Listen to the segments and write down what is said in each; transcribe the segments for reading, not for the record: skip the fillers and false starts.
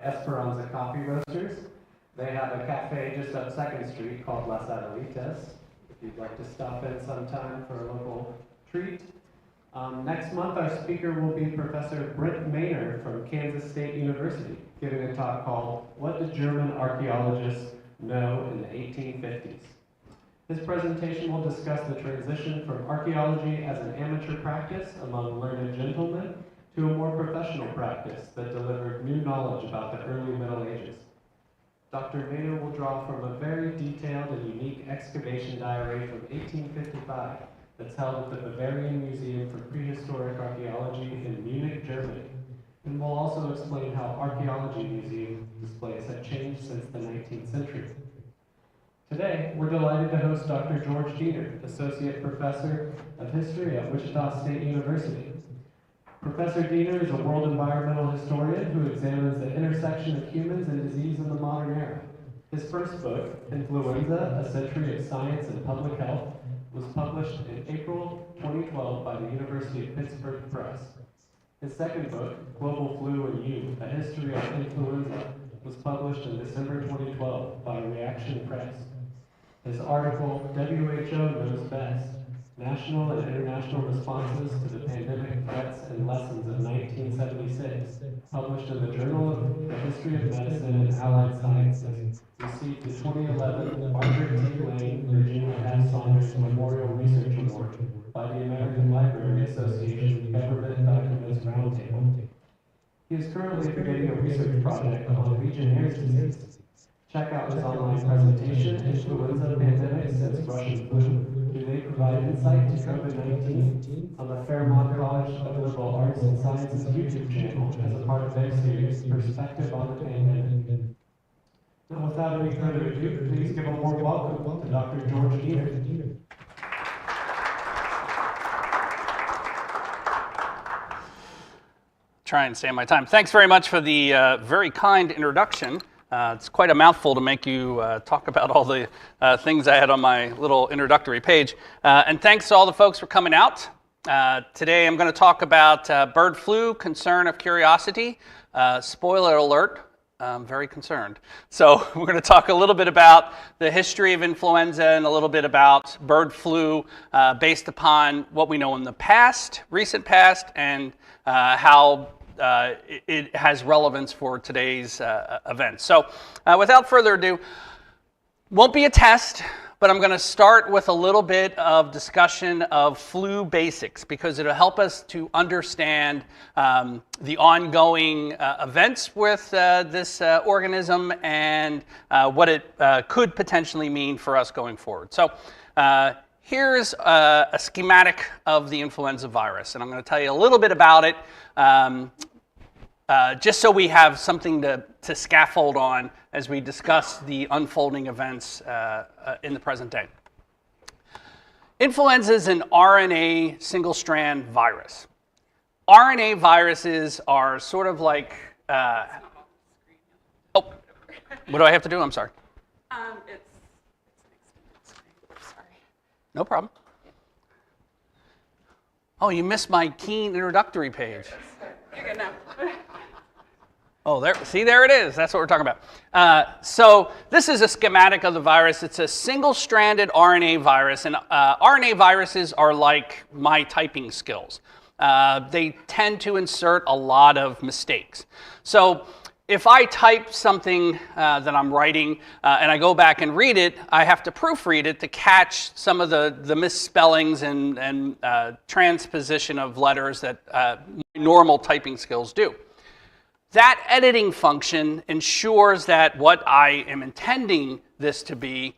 Esperanza Coffee Roasters. They have a cafe just up 2nd Street called Las Adelitas, if you'd like to stop in sometime for a local treat. Next month, our speaker will be Professor Brent Maynard from Kansas State University, giving a talk called What Did German Archaeologists Know in the 1850s? His presentation will discuss the transition from archaeology as an amateur practice among learned gentlemen to a more professional practice that delivered new knowledge about the early Middle Ages. Dr. Maynard will draw from a very detailed and unique excavation diary from 1855 that's held at the Bavarian Museum for Prehistoric Archaeology in Munich, Germany, and will also explain how archaeology museum displays have changed since the 19th century. Today, we're delighted to host Dr. George Dehner, Associate Professor of History at Wichita State University. Professor Dehner is a world environmental historian who examines the intersection of humans and disease in the modern era. His first book, Influenza, A Century of Science and Public Health, was published in April 2012 by the University of Pittsburgh Press. His second book, Global Flu and You, A History of Influenza, was published in December 2012 by Reaktion Press. His article, WHO Knows Best, National and International Responses to the Pandemic Threats and Lessons of 1976, published in the Journal of the History of Medicine and Allied Sciences, received the 2011 Margaret T. Legionnaires Saunders Memorial Research Award by the American Library Association Government Documents Roundtable. He is currently beginning a research project on Legionnaires Disease. Check out his online presentation, Influenza Pandemic Since Russian Flu. Do they provide insight to COVID-19 on the Fairmont College of Liberal Arts and Sciences YouTube channel as a part of their series, Perspective on the Pandemic. Now, without any further ado, please give a warm welcome to Dr. George Dehner. Try and stay on my time. Thanks very much for the very kind introduction. It's quite a mouthful to make you talk about all the things I had on my little introductory page. And thanks to all the folks for coming out. Today I'm going to talk about bird flu, concern of curiosity. Spoiler alert, I'm very concerned. So we're going to talk a little bit about the history of influenza and a little bit about bird flu based upon what we know in the past, recent past, and how it has relevance for today's event. So without further ado, won't be a test, but I'm going to start with a little bit of discussion of flu basics because it'll help us to understand the ongoing events with this organism and what it could potentially mean for us going forward. So here's a schematic of the influenza virus, and I'm going to tell you a little bit about it just so we have something to scaffold on as we discuss the unfolding events in the present day. Influenza is an RNA single-strand virus. RNA viruses are sort of like, what do I have to do? I'm sorry. No problem. Oh, you missed my keen introductory page. You're good now. Oh, there it is. That's what we're talking about. So this is a schematic of the virus. It's a single-stranded RNA virus, and RNA viruses are like my typing skills. They tend to insert a lot of mistakes. So if I type something that I'm writing and I go back and read it, I have to proofread it to catch some of the misspellings and transposition of letters that my normal typing skills do. That editing function ensures that what I am intending this to be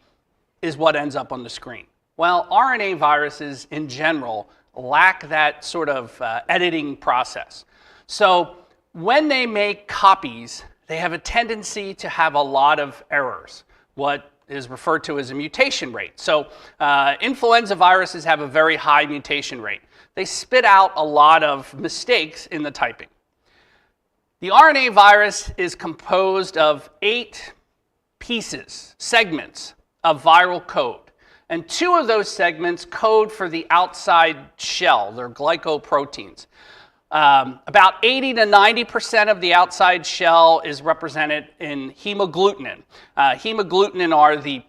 is what ends up on the screen. Well, RNA viruses in general lack that sort of editing process. So when they make copies, they have a tendency to have a lot of errors, what is referred to as a mutation rate. So influenza viruses have a very high mutation rate. They spit out a lot of mistakes in the typing. The RNA virus is composed of 8 pieces, segments of viral code. And 2 of those segments code for the outside shell, they're glycoproteins. About 80 to 90% of the outside shell is represented in hemagglutinin. Hemagglutinin are the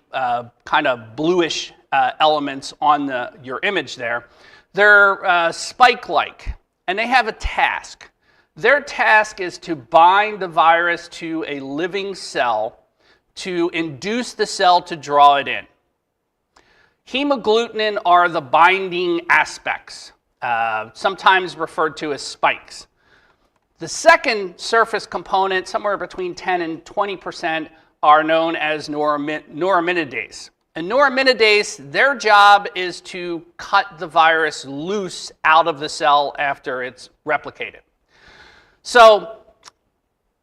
kind of bluish elements on your image there. They're spike-like, and they have a task. Their task is to bind the virus to a living cell to induce the cell to draw it in. Hemagglutinin are the binding aspects, sometimes referred to as spikes. The second surface component, somewhere between 10 and 20%, are known as neuraminidase. And neuraminidase, their job is to cut the virus loose out of the cell after it's replicated. So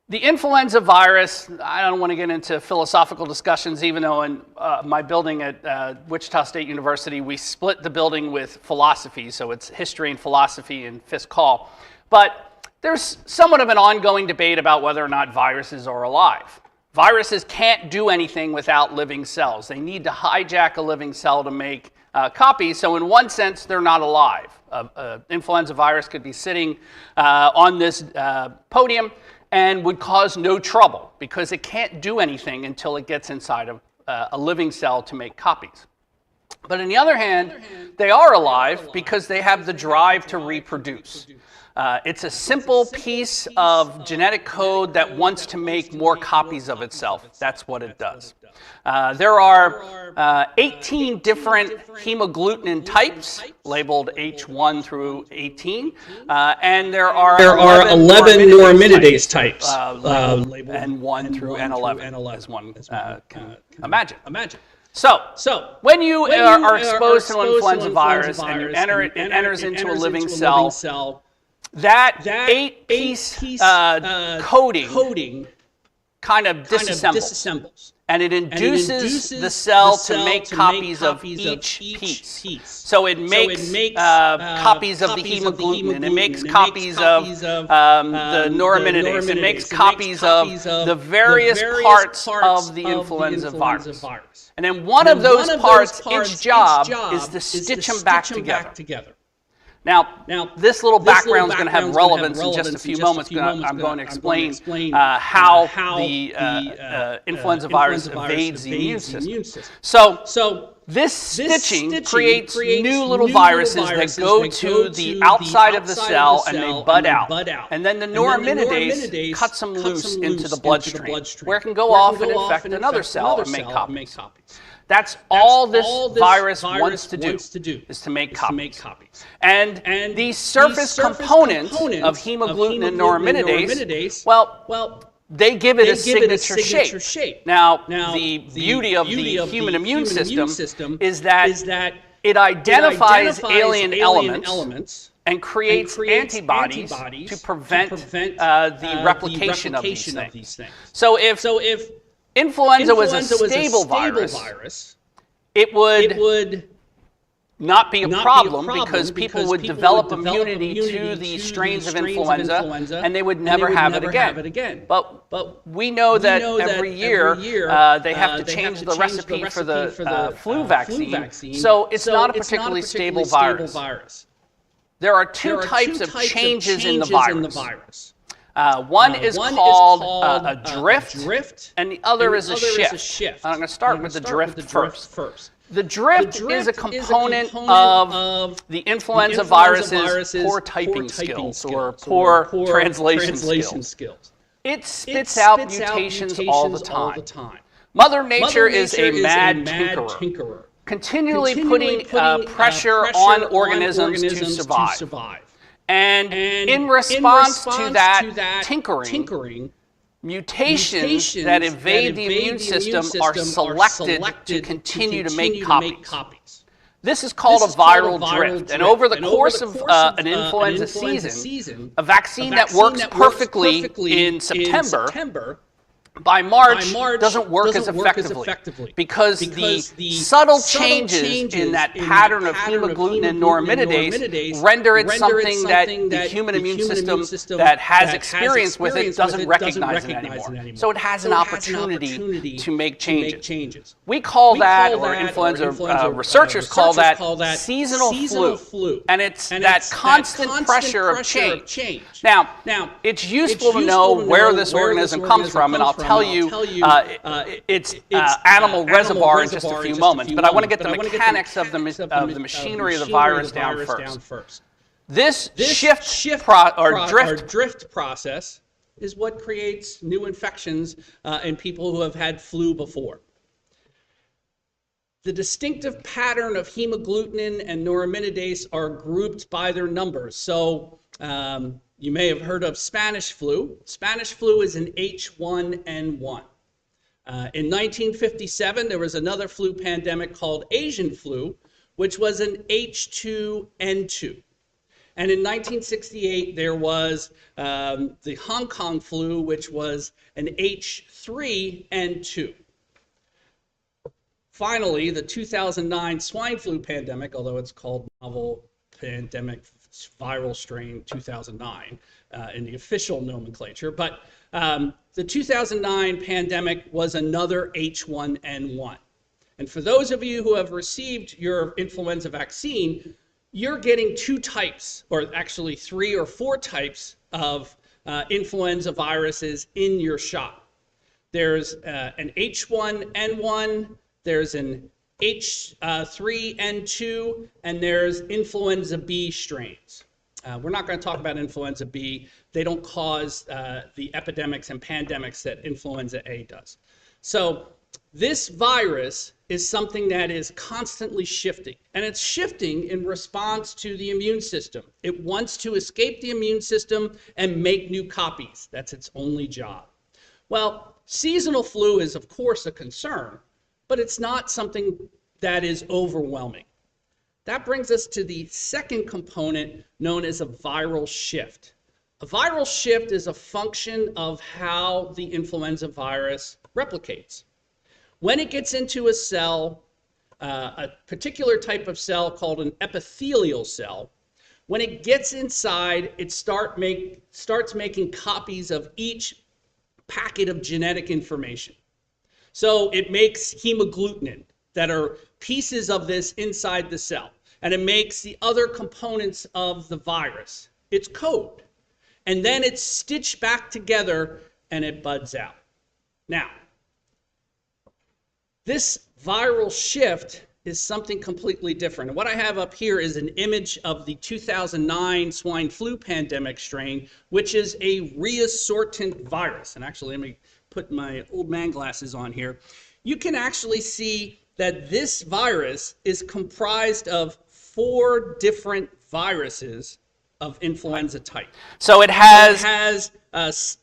the influenza virus, I don't want to get into philosophical discussions, even though in my building at Wichita State University, we split the building with philosophy, so it's history and philosophy in Fisk Hall. But there's somewhat of an ongoing debate about whether or not viruses are alive. Viruses can't do anything without living cells. They need to hijack a living cell to make copies, so in one sense, they're not alive. Influenza virus could be sitting on this podium and would cause no trouble because it can't do anything until it gets inside of a living cell to make copies. But on the other hand, they are alive because they have the drive to reproduce. It's a simple piece of genetic code that wants to make more copies of itself. That's what it does. There are 18 different hemagglutinin types, labeled H1 through 18, and there are 11 neuraminidase types, labeled N1 through N11, as one can imagine. So when you are exposed to an influenza virus and you it enters into a living cell, that 8-piece coding kind of disassembles. And it induces the cell to make copies of each piece. So it makes copies of the hemagglutinin, it makes copies of the neuraminidase, it makes copies of the various parts of the influenza virus. And then one of those parts, its job is to stitch them back together. Now, this little background is going to have relevance in just a few moments. I'm going to explain how the influenza virus evades the immune system. So this stitching creates new little viruses that go to the outside of the cell and they bud out. And then the neuraminidase cuts them loose into the bloodstream, where it can go off and infect another cell and make copies. That's all this virus wants to do, is to make copies. And these surface components of hemagglutinin and neuraminidase, well, they give it a signature shape. Now, the beauty of the human immune system is that it identifies alien elements and creates antibodies to prevent the replication of these things. So if influenza was a stable virus, it would not be a problem because people would develop immunity to the strains of influenza and they would never have it again. But we know that every year they have to change the recipe for the flu vaccine, so it's not a particularly stable virus. There are two types of changes in the virus. One is called a drift, and the other is a shift. I'm going to start with the drift first. The drift is a component of the influenza virus's poor typing skills or poor translation skills. It spits out mutations all the time. Mother Nature is a mad tinkerer, continually putting pressure on organisms to survive. And in response to that tinkering, mutations that evade the immune system are selected to continue to make copies. This is called a viral drift. And over the course of an influenza season, a vaccine that works perfectly in September by March doesn't work as effectively because the subtle changes in that pattern of hemagglutinin and neuraminidase render it something that the human immune system that has experience with it doesn't recognize it anymore. So it has an opportunity to make changes. We call that, or influenza researchers call that, seasonal flu. And it's that constant pressure of change. Now, it's useful to know where this organism comes from, and I'll tell you its animal reservoir in just a few moments, but I want to get the mechanics of the machinery of the virus down first. This drift process is what creates new infections in people who have had flu before. The distinctive pattern of hemagglutinin and neuraminidase are grouped by their numbers. So you may have heard of Spanish flu. Spanish flu is an H1N1. In 1957, there was another flu pandemic called Asian flu, which was an H2N2. And in 1968, there was the Hong Kong flu, which was an H3N2. Finally, the 2009 swine flu pandemic, although it's called novel pandemic viral strain 2009 in the official nomenclature, but the 2009 pandemic was another H1N1. And for those of you who have received your influenza vaccine, you're getting two types, or actually 3 or 4 types of influenza viruses in your shot. There's an H1N1, there's an H3N2, and there's influenza B strains. We're not going to talk about influenza B. They don't cause the epidemics and pandemics that influenza A does. So this virus is something that is constantly shifting, and it's shifting in response to the immune system. It wants to escape the immune system and make new copies. That's its only job. Well, seasonal flu is, of course, a concern, but it's not something that is overwhelming. That brings us to the second component known as a viral shift. A viral shift is a function of how the influenza virus replicates. When it gets into a cell, a particular type of cell called an epithelial cell, when it gets inside, it starts making copies of each packet of genetic information. So it makes hemagglutinin that are pieces of this inside the cell, and it makes the other components of the virus, its code. And then it's stitched back together and it buds out. Now, this viral shift is something completely different. And what I have up here is an image of the 2009 swine flu pandemic strain, which is a reassortant virus. And actually, let me put my old man glasses on here. You can actually see that this virus is comprised of 4 different viruses of influenza type. So it has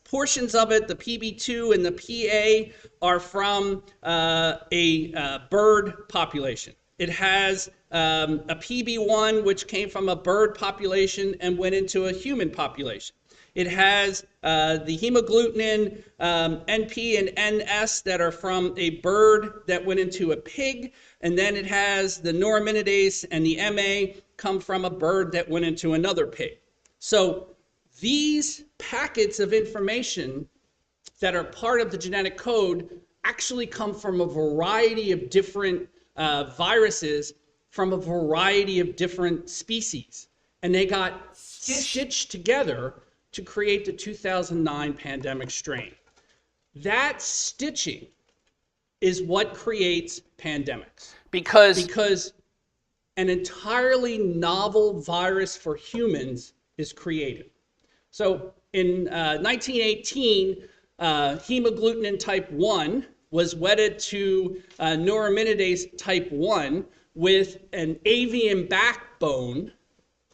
portions of it, the PB2 and the PA are from a bird population. It has a PB1, which came from a bird population and went into a human population. It has the hemagglutinin, NP and NS that are from a bird that went into a pig. And then it has the neuraminidase and the MA come from a bird that went into another pig. So these packets of information that are part of the genetic code actually come from a variety of different viruses from a variety of different species. And they got stitched together to create the 2009 pandemic strain. That stitching is what creates pandemics. Because an entirely novel virus for humans is created. So in 1918, hemagglutinin type 1 was wedded to neuraminidase type 1 with an avian backbone,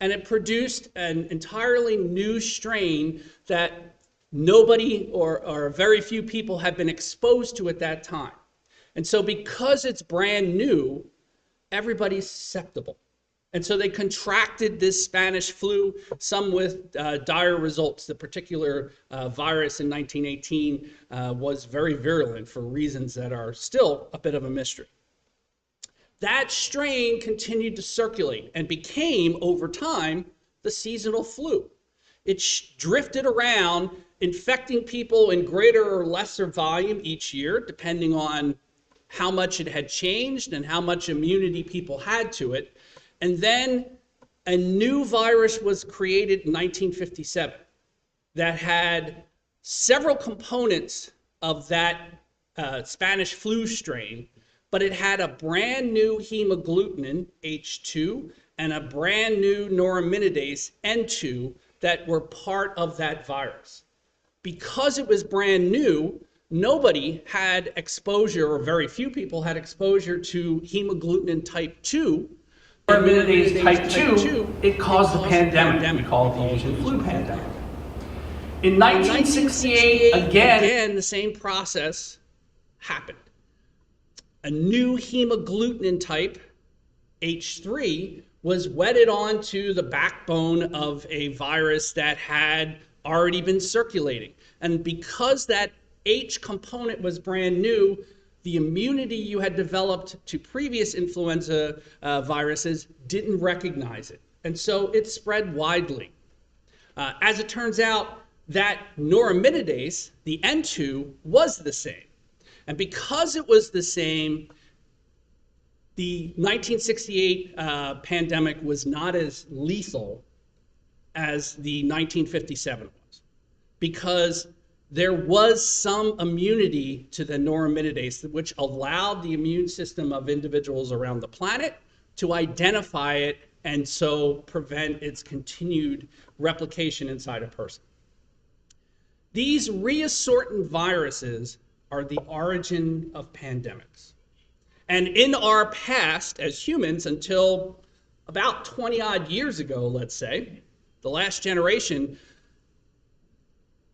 and it produced an entirely new strain that nobody or very few people have been exposed to at that time. And so because it's brand new, everybody's susceptible. And so they contracted this Spanish flu, some with dire results. The particular virus in 1918 was very virulent for reasons that are still a bit of a mystery. That strain continued to circulate and became, over time, the seasonal flu. It drifted around, infecting people in greater or lesser volume each year, depending on how much it had changed and how much immunity people had to it. And then a new virus was created in 1957 that had several components of that Spanish flu strain, but it had a brand new hemagglutinin, H2, and a brand new neuraminidase, N2, that were part of that virus. Because it was brand new, nobody had exposure, or very few people had exposure to hemagglutinin type 2. Neuraminidase type 2, it caused the pandemic. We call it the Asian flu pandemic. In 1968, again, the same process happened. A new hemagglutinin type, H3, was wedded onto the backbone of a virus that had already been circulating. And because that H component was brand new, the immunity you had developed to previous influenza viruses didn't recognize it. And so it spread widely. As it turns out, that neuraminidase, the N2, was the same. And because it was the same, the 1968 pandemic was not as lethal as the 1957 was, because there was some immunity to the neuraminidase, which allowed the immune system of individuals around the planet to identify it and so prevent its continued replication inside a person. These reassortant viruses are the origin of pandemics. And in our past as humans, until about 20 odd years ago, let's say, the last generation,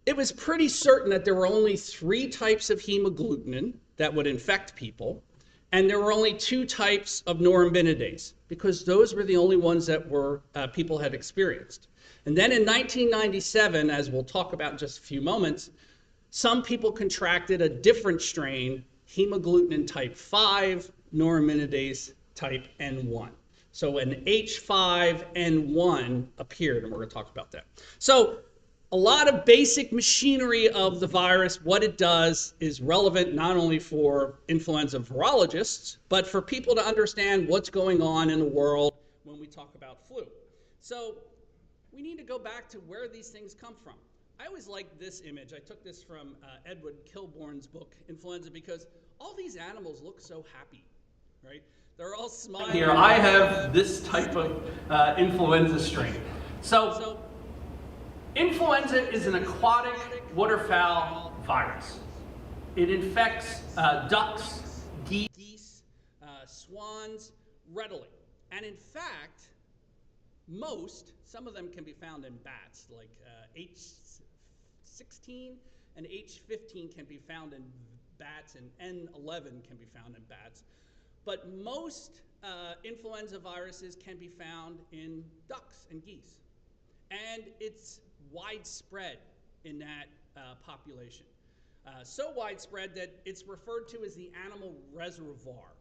it was pretty certain that there were only 3 types of hemagglutinin that would infect people, and there were only 2 types of neuraminidase, because those were the only ones that were people had experienced. And then in 1997, as we'll talk about in just a few moments, some people contracted a different strain, hemagglutinin type 5, neuraminidase type N1. So an H5N1 appeared, and we're going to talk about that. So a lot of basic machinery of the virus, what it does, is relevant not only for influenza virologists, but for people to understand what's going on in the world when we talk about flu. So we need to go back to where these things come from. I always like this image. I took this from Edward Kilbourne's book, Influenza, because all these animals look so happy, right? They're all smiling. Here, I have this type of influenza strain. So influenza is an aquatic waterfowl virus. It infects ducks, geese, swans readily. And in fact, some of them can be found in bats, like H16 and H15 can be found in bats, and N11 can be found in bats. But most influenza viruses can be found in ducks and geese. And it's widespread in that population. So widespread that it's referred to as the animal reservoir,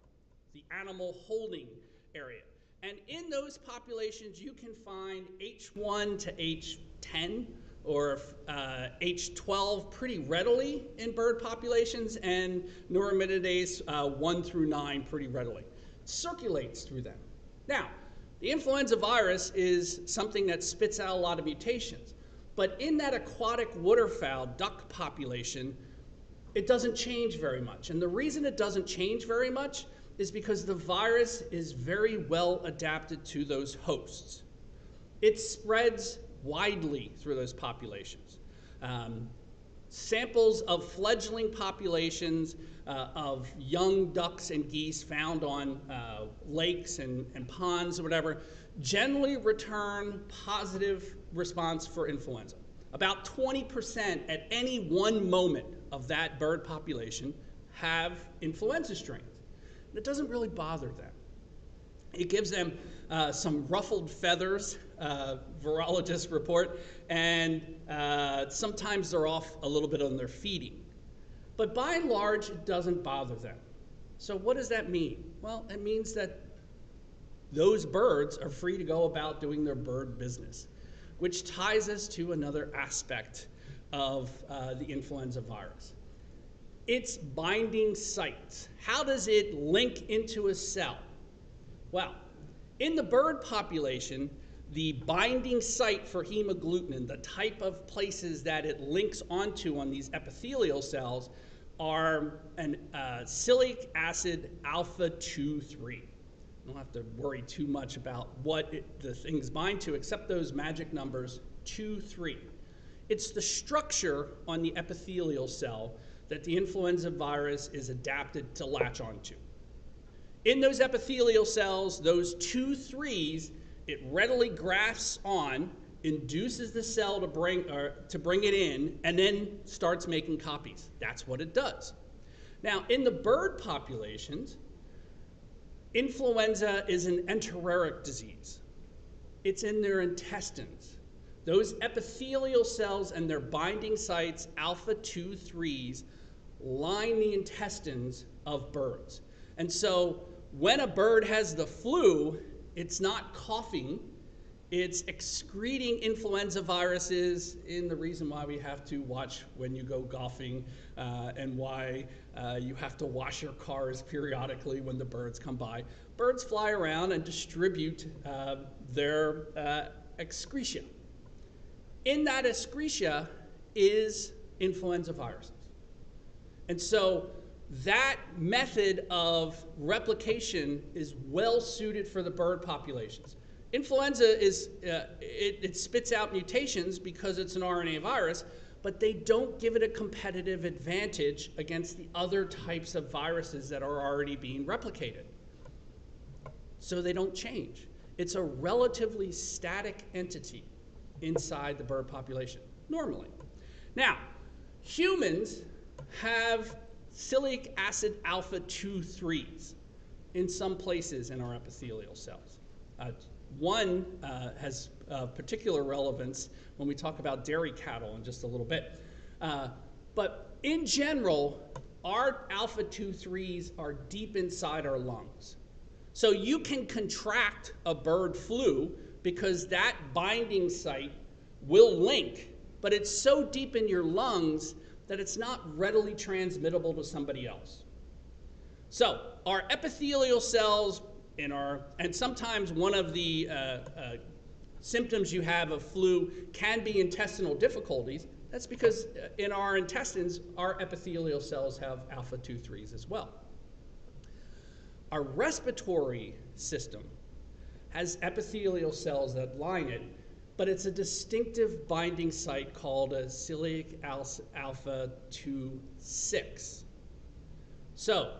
the animal holding area. And in those populations, you can find H1 to H10 or H12 pretty readily in bird populations, and neuraminidase 1 through 9 pretty readily. Circulates through them. Now, the influenza virus is something that spits out a lot of mutations, but in that aquatic waterfowl duck population, it doesn't change very much. And the reason it doesn't change very much is because the virus is very well adapted to those hosts. It spreads widely through those populations. Samples of fledgling populations of young ducks and geese found on lakes and ponds or whatever generally return positive response for influenza. About 20% at any one moment of that bird population have influenza strains. And it doesn't really bother them. It gives them some ruffled feathers, virologists report, and sometimes they're off a little bit on their feeding. But by and large, it doesn't bother them. So what does that mean? Well, it means that those birds are free to go about doing their bird business, which ties us to another aspect of the influenza virus. Its binding sites. How does it link into a cell? Well, in the bird population, the binding site for hemagglutinin, the type of places that it links onto on these epithelial cells, are an sialic acid alpha 2,3. You don't have to worry too much about what the things bind to, except those magic numbers 2, 3. It's the structure on the epithelial cell that the influenza virus is adapted to latch onto. In those epithelial cells, those 2, 3s, it readily grafts on, induces the cell to bring it in, and then starts making copies. That's what it does. Now, in the bird populations, influenza is an entereric disease. It's in their intestines. Those epithelial cells and their binding sites, alpha 2, 3s, line the intestines of birds. And so when a bird has the flu, it's not coughing, it's excreting influenza viruses, in the reason why we have to watch when you go golfing and why you have to wash your cars periodically when the birds come by. Birds fly around and distribute their excretia. In that excretia is influenza viruses. And so that method of replication is well suited for the bird populations. Influenza is, it spits out mutations because it's an RNA virus, but they don't give it a competitive advantage against the other types of viruses that are already being replicated. So they don't change. It's a relatively static entity inside the bird population, normally. Now, humans have sialic acid alpha 2,3s in some places in our epithelial cells. One has particular relevance when we talk about dairy cattle in just a little bit. But in general, our alpha 2,3s are deep inside our lungs. So you can contract a bird flu because that binding site will link, but it's so deep in your lungs that it's not readily transmittable to somebody else. So our epithelial cells and sometimes one of the symptoms you have of flu can be intestinal difficulties. That's because in our intestines, our epithelial cells have alpha 2,3s as well. Our respiratory system has epithelial cells that line it, but it's a distinctive binding site called a sialic alpha 2,6. So,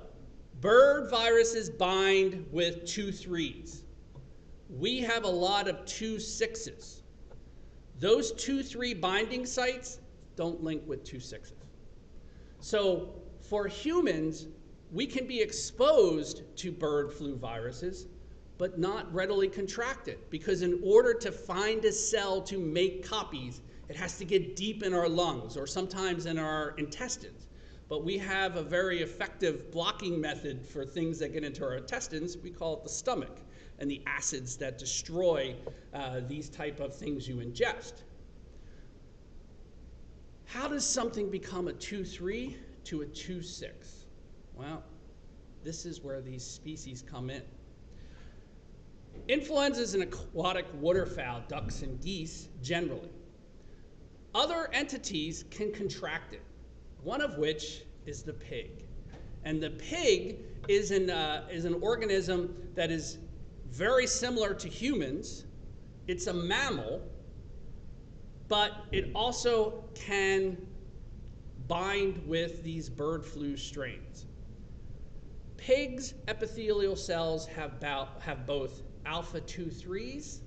bird viruses bind with 2,3s. We have a lot of 2,6s. Those 2,3 binding sites don't link with 2,6s. So, for humans, we can be exposed to bird flu viruses, but not readily contract it, because in order to find a cell to make copies, it has to get deep in our lungs or sometimes in our intestines. But we have a very effective blocking method for things that get into our intestines. We call it the stomach and the acids that destroy these type of things you ingest. How does something become a 2,3 to a 2,6? Well, this is where these species come in. Influenza is an aquatic waterfowl, ducks and geese, generally. Other entities can contract it, one of which is the pig. And the pig is an organism that is very similar to humans. It's a mammal, but it also can bind with these bird flu strains. Pigs' epithelial cells have both alpha 2,3s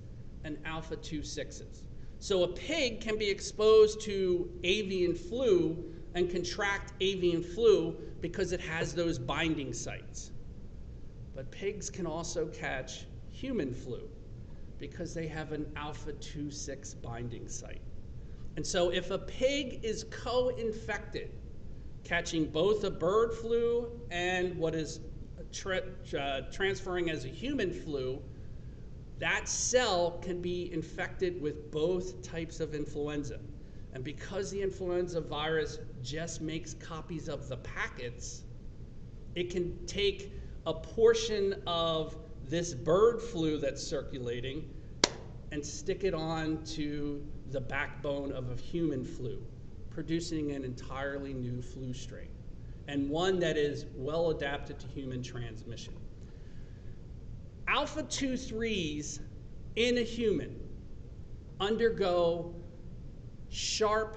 and alpha 2,6s. So a pig can be exposed to avian flu and contract avian flu because it has those binding sites. But pigs can also catch human flu because they have an alpha-2/6 binding site. And so if a pig is co-infected, catching both a bird flu and what is transferring as a human flu, that cell can be infected with both types of influenza. And because the influenza virus just makes copies of the packets, it can take a portion of this bird flu that's circulating and stick it on to the backbone of a human flu, producing an entirely new flu strain, and one that is well adapted to human transmission. Alpha-2/3s in a human undergo sharp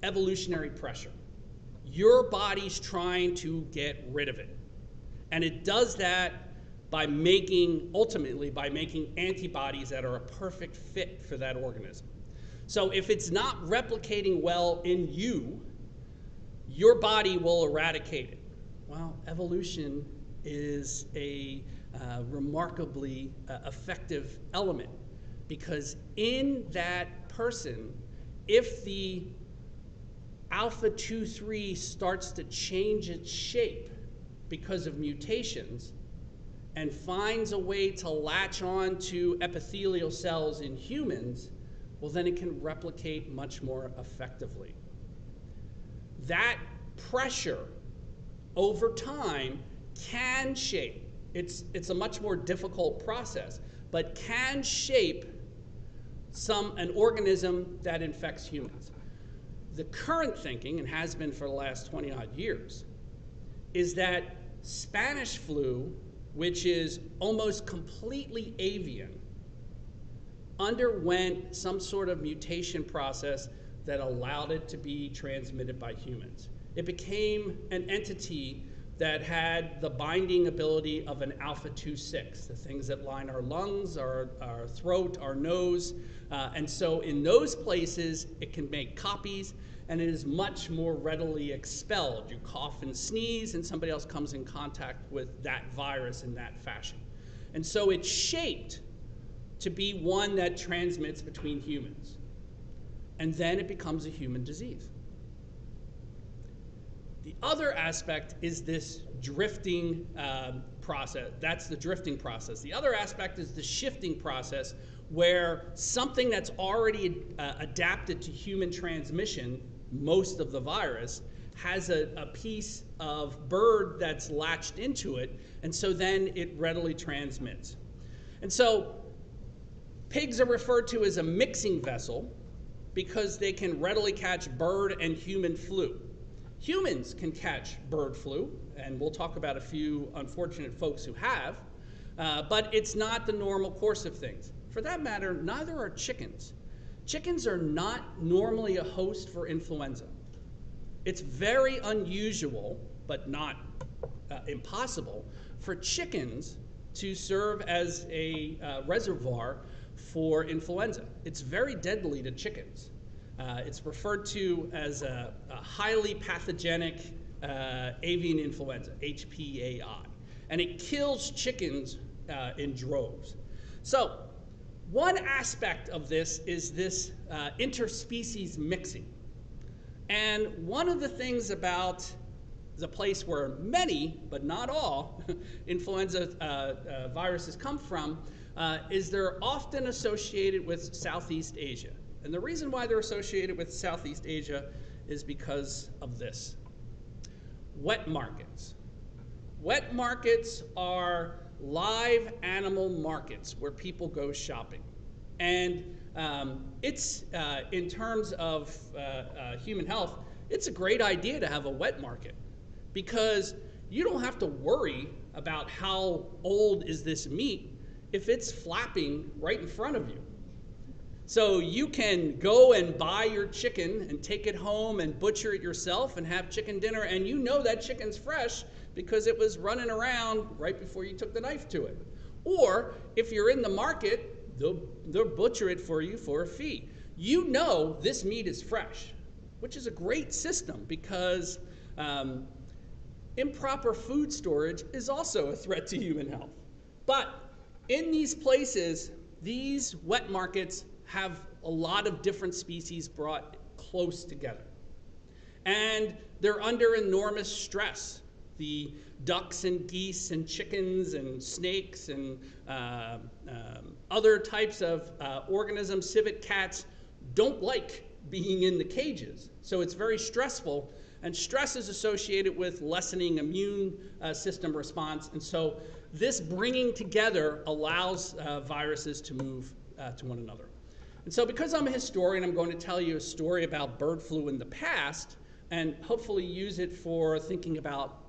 evolutionary pressure. Your body's trying to get rid of it. And it does that ultimately by making antibodies that are a perfect fit for that organism. So if it's not replicating well in you, your body will eradicate it. Well, evolution is a remarkably effective element, because in that person, if the alpha-2/3 starts to change its shape because of mutations and finds a way to latch on to epithelial cells in humans, well, then it can replicate much more effectively. That pressure over time can shape, it's a much more difficult process, but can shape an organism that infects humans. The current thinking, and has been for the last 20-odd years, is that Spanish flu, which is almost completely avian, underwent some sort of mutation process that allowed it to be transmitted by humans. It became an entity that had the binding ability of an alpha-2/6, the things that line our lungs, our throat, our nose. And so in those places, it can make copies, and it is much more readily expelled. You cough and sneeze, and somebody else comes in contact with that virus in that fashion. And so it's shaped to be one that transmits between humans. And then it becomes a human disease. The other aspect is this drifting process. That's the drifting process. The other aspect is the shifting process, where something that's already adapted to human transmission, most of the virus, has a piece of bird that's latched into it, and so then it readily transmits. And so pigs are referred to as a mixing vessel because they can readily catch bird and human flu. Humans can catch bird flu, and we'll talk about a few unfortunate folks who have, but it's not the normal course of things. For that matter, neither are chickens. Chickens are not normally a host for influenza. It's very unusual, but not impossible, for chickens to serve as a reservoir for influenza. It's very deadly to chickens. It's referred to as a highly pathogenic avian influenza, HPAI, and it kills chickens in droves. So one aspect of this is this interspecies mixing. And one of the things about the place where many, but not all, influenza viruses come from is they're often associated with Southeast Asia. And the reason why they're associated with Southeast Asia is because of this. Wet markets. Wet markets are live animal markets where people go shopping. And it's, in terms of human health, it's a great idea to have a wet market, because you don't have to worry about how old is this meat if it's flapping right in front of you. So you can go and buy your chicken and take it home and butcher it yourself and have chicken dinner, and you know that chicken's fresh because it was running around right before you took the knife to it. Or if you're in the market, they'll butcher it for you for a fee. You know this meat is fresh, which is a great system, because improper food storage is also a threat to human health. But In these places, these wet markets have a lot of different species brought close together. And they're under enormous stress. The ducks and geese and chickens and snakes and other types of organisms, civet cats, don't like being in the cages. So it's very stressful, and stress is associated with lessening immune system response. And so this bringing together allows viruses to move to one another. And so because I'm a historian, I'm going to tell you a story about bird flu in the past and hopefully use it for thinking about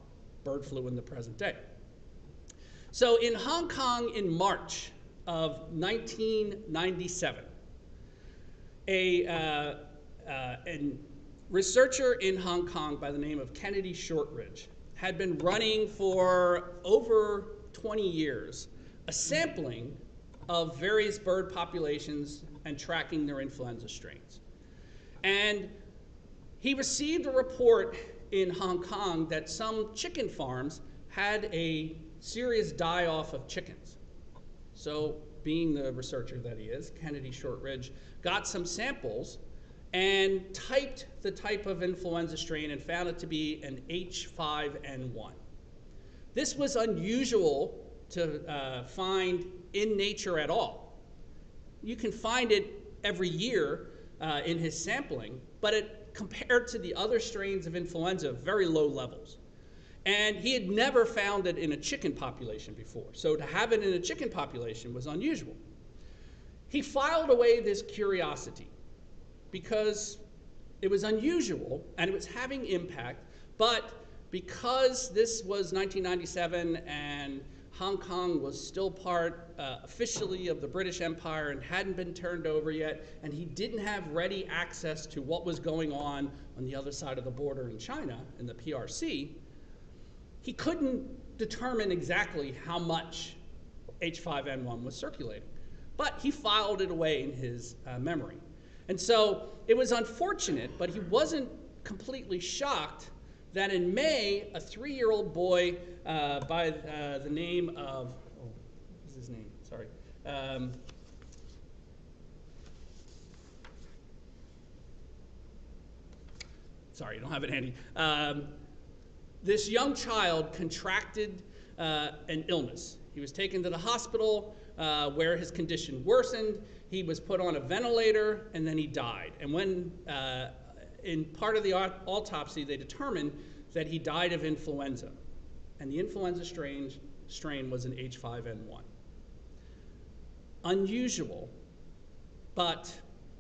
bird flu in the present day. So in Hong Kong in March of 1997, a researcher in Hong Kong by the name of Kennedy Shortridge had been running for over 20 years a sampling of various bird populations and tracking their influenza strains. And he received a report in Hong Kong that some chicken farms had a serious die-off of chickens. So, being the researcher that he is, Kennedy Shortridge got some samples and typed the type of influenza strain and found it to be an H5N1. This was unusual to find in nature at all. You can find it every year in his sampling, but it, compared to the other strains of influenza, very low levels. And he had never found it in a chicken population before. So to have it in a chicken population was unusual. He filed away this curiosity because it was unusual and it was having impact, but because this was 1997 and Hong Kong was still part officially of the British Empire and hadn't been turned over yet, and he didn't have ready access to what was going on the other side of the border in China, in the PRC, he couldn't determine exactly how much H5N1 was circulating. But he filed it away in his memory. And so it was unfortunate, but he wasn't completely shocked that in May, a 3-year-old boy by the name of, what was his name? Sorry. Sorry, I don't have it handy. This young child contracted an illness. He was taken to the hospital where his condition worsened. He was put on a ventilator, and then he died. And when in part of the autopsy, they determined that he died of influenza. And the influenza strain was an H5N1. Unusual, but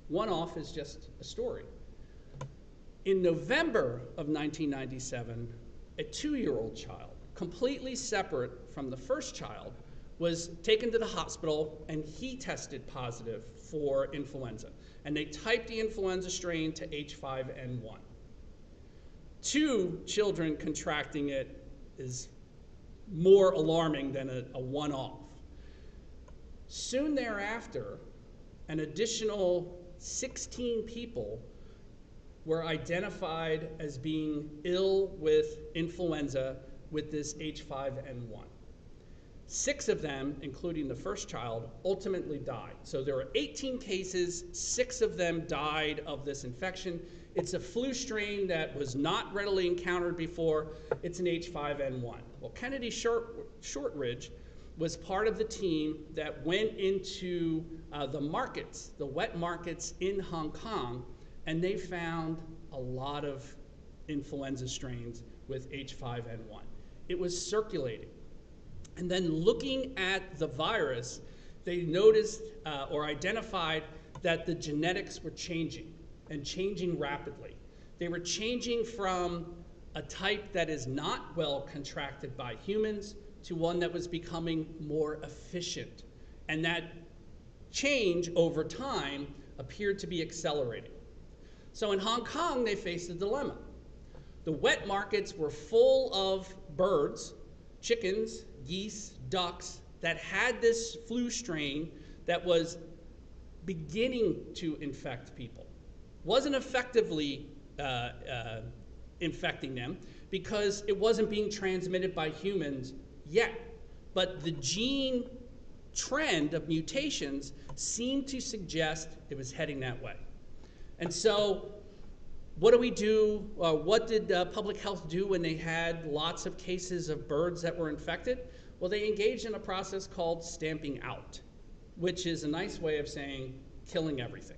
one-off is just a story. In November of 1997, a 2-year-old child, completely separate from the first child, was taken to the hospital and he tested positive for influenza. And they typed the influenza strain to H5N1. 2 children contracting it is more alarming than a one-off. Soon thereafter, an additional 16 people were identified as being ill with influenza with this H5N1. 6 of them, including the first child, ultimately died. So there were 18 cases, 6 of them died of this infection. It's a flu strain that was not readily encountered before. It's an H5N1. Well, Kennedy Shortridge was part of the team that went into the markets, the wet markets in Hong Kong, and they found a lot of influenza strains with H5N1. It was circulating. And then looking at the virus, they noticed or identified that the genetics were changing, and changing rapidly. They were changing from a type that is not well contracted by humans to one that was becoming more efficient. And that change over time appeared to be accelerating. So in Hong Kong, they faced a dilemma. The wet markets were full of birds, chickens, geese, ducks, that had this flu strain that was beginning to infect people. Wasn't effectively infecting them because it wasn't being transmitted by humans yet. But the gene trend of mutations seemed to suggest it was heading that way. And so what do we do? What did public health do when they had lots of cases of birds that were infected? Well, they engaged in a process called stamping out, which is a nice way of saying killing everything.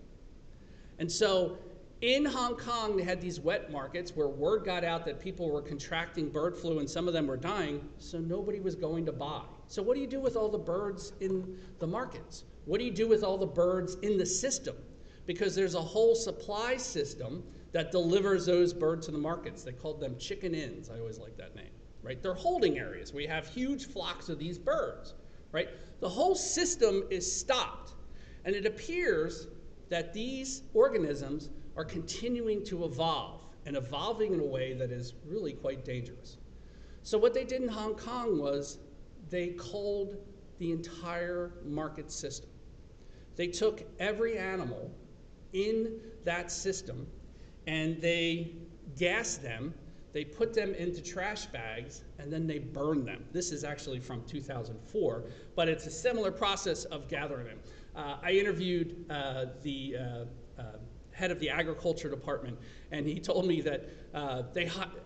And so in Hong Kong, they had these wet markets where word got out that people were contracting bird flu and some of them were dying, so nobody was going to buy. So what do you do with all the birds in the markets? What do you do with all the birds in the system? Because there's a whole supply system that delivers those birds to the markets. They called them chicken inns. I always like that name, right? They're holding areas. We have huge flocks of these birds, right? The whole system is stopped. And it appears that these organisms are continuing to evolve, and evolving in a way that is really quite dangerous. So what they did in Hong Kong was they culled the entire market system. They took every animal in that system and they gassed them, they put them into trash bags, and then they burned them. This is actually from 2004, but it's a similar process of gathering them. I interviewed the head of the agriculture department, and he told me that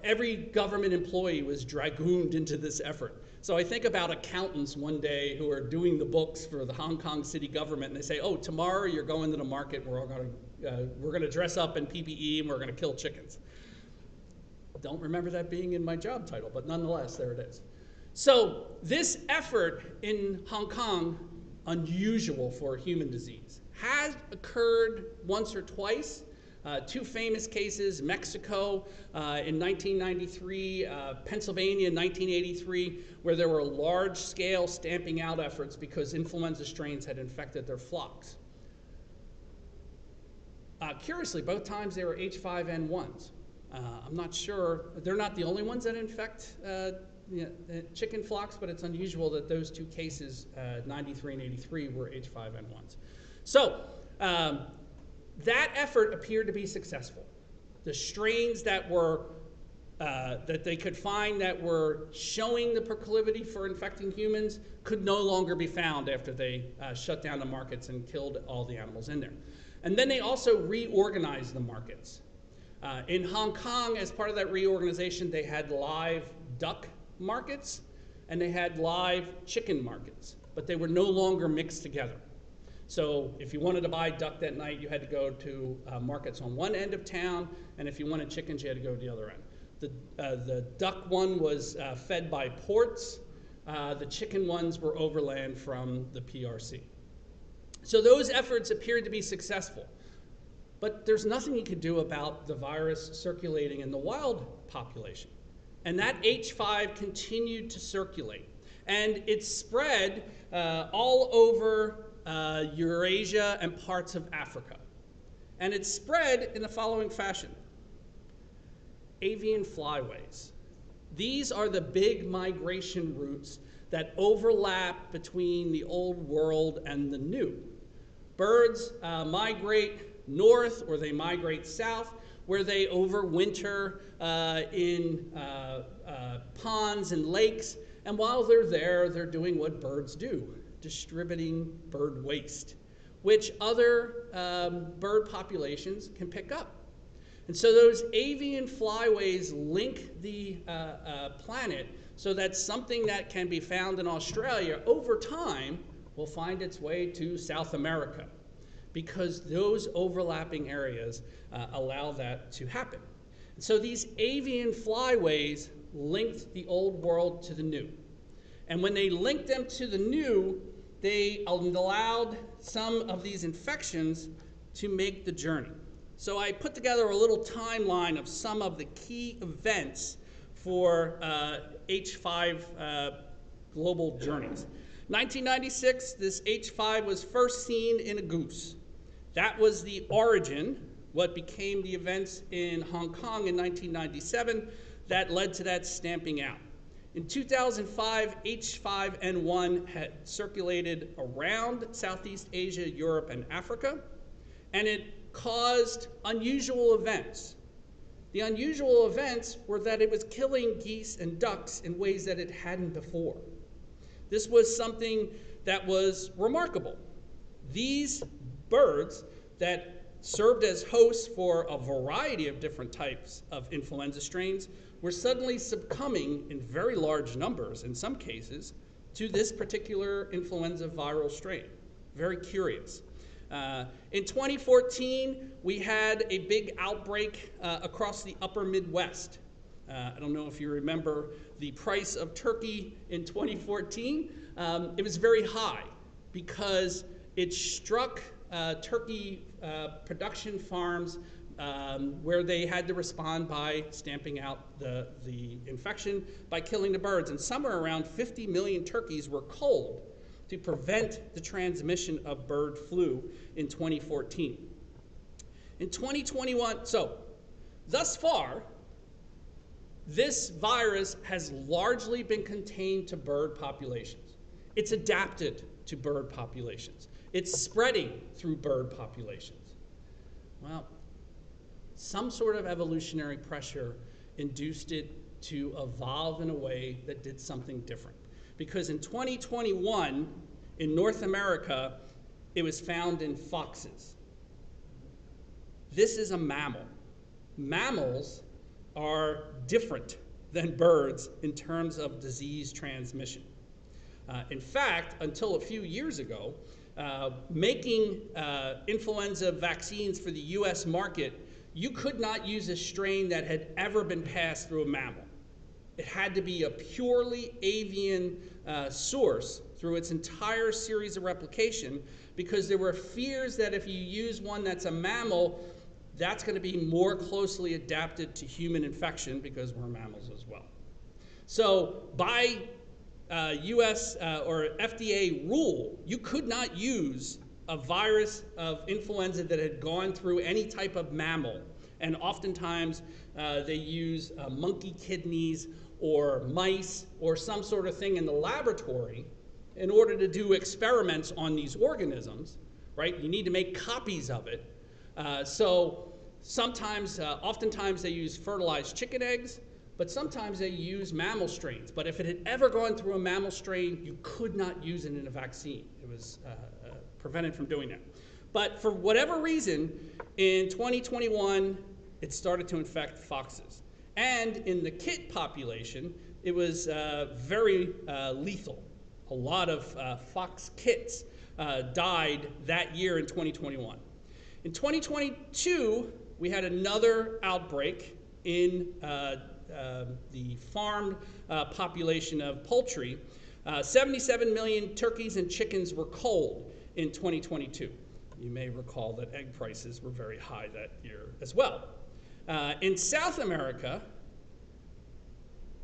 every government employee was dragooned into this effort. So I think about accountants one day who are doing the books for the Hong Kong city government, and they say, "Oh, tomorrow you're going to the market. We're going to dress up in PPE and we're going to kill chickens." Don't remember that being in my job title, but nonetheless, there it is. So this effort in Hong Kong, unusual for human disease, has occurred once or twice. Two famous cases, Mexico in 1993, Pennsylvania in 1983, where there were large-scale stamping out efforts because influenza strains had infected their flocks. Curiously, both times they were H5N1s. I'm not sure, they're not the only ones that infect chicken flocks, but it's unusual that those two cases, 93 and 83, were H5N1s. So that effort appeared to be successful. The strains that were that they could find that were showing the proclivity for infecting humans could no longer be found after they shut down the markets and killed all the animals in there. And then they also reorganized the markets. In Hong Kong, as part of that reorganization, they had live duck markets and they had live chicken markets, but they were no longer mixed together. So if you wanted to buy duck that night, you had to go to markets on one end of town, and if you wanted chickens, you had to go to the other end. The duck one was fed by ports. The chicken ones were overland from the PRC. So those efforts appeared to be successful. But there's nothing you could do about the virus circulating in the wild population. And that H5 continued to circulate. And it spread all over Eurasia and parts of Africa. And it spread in the following fashion. Avian flyways. These are the big migration routes that overlap between the old world and the new. Birds migrate north or they migrate south, where they overwinter in ponds and lakes. And while they're there, they're doing what birds do, distributing bird waste, which other bird populations can pick up. And so those avian flyways link the planet so that something that can be found in Australia over time will find its way to South America, because those overlapping areas allow that to happen. And so these avian flyways linked the old world to the new. And when they linked them to the new, they allowed some of these infections to make the journey. So I put together a little timeline of some of the key events for H5 global journeys. 1996, this H5 was first seen in a goose. That was the origin, what became the events in Hong Kong in 1997 that led to that stamping out. In 2005, H5N1 had circulated around Southeast Asia, Europe, and Africa, and it caused unusual events. The unusual events were that it was killing geese and ducks in ways that it hadn't before. This was something that was remarkable. These birds that served as hosts for a variety of different types of influenza strains were suddenly succumbing in very large numbers, in some cases, to this particular influenza viral strain. Very curious. In 2014, we had a big outbreak across the upper Midwest. I don't know if you remember the price of turkey in 2014. It was very high because it struck turkey production farms where they had to respond by stamping out the infection by killing the birds. And somewhere around 50 million turkeys were culled to prevent the transmission of bird flu in 2014. In 2021, so thus far, this virus has largely been contained to bird populations. It's adapted to bird populations. It's spreading through bird populations. Well, some sort of evolutionary pressure induced it to evolve in a way that did something different. Because in 2021, in North America, it was found in foxes. This is a mammal. Mammals are different than birds in terms of disease transmission. In fact, until a few years ago, making influenza vaccines for the US market, you could not use a strain that had ever been passed through a mammal. It had to be a purely avian source through its entire series of replication, because there were fears that if you use one that's a mammal, that's going to be more closely adapted to human infection because we're mammals as well. So by US or FDA rule, you could not use a virus of influenza that had gone through any type of mammal. And oftentimes they use monkey kidneys or mice or some sort of thing in the laboratory in order to do experiments on these organisms, right? You need to make copies of it. So sometimes, oftentimes they use fertilized chicken eggs, but sometimes they use mammal strains. But if it had ever gone through a mammal strain, you could not use it in a vaccine. It was prevented from doing that. But for whatever reason, in 2021, it started to infect foxes. And in the kit population, it was very lethal. A lot of fox kits died that year in 2021. In 2022, we had another outbreak in the farmed population of poultry. 77 million turkeys and chickens were culled in 2022. You may recall that egg prices were very high that year as well. In South America,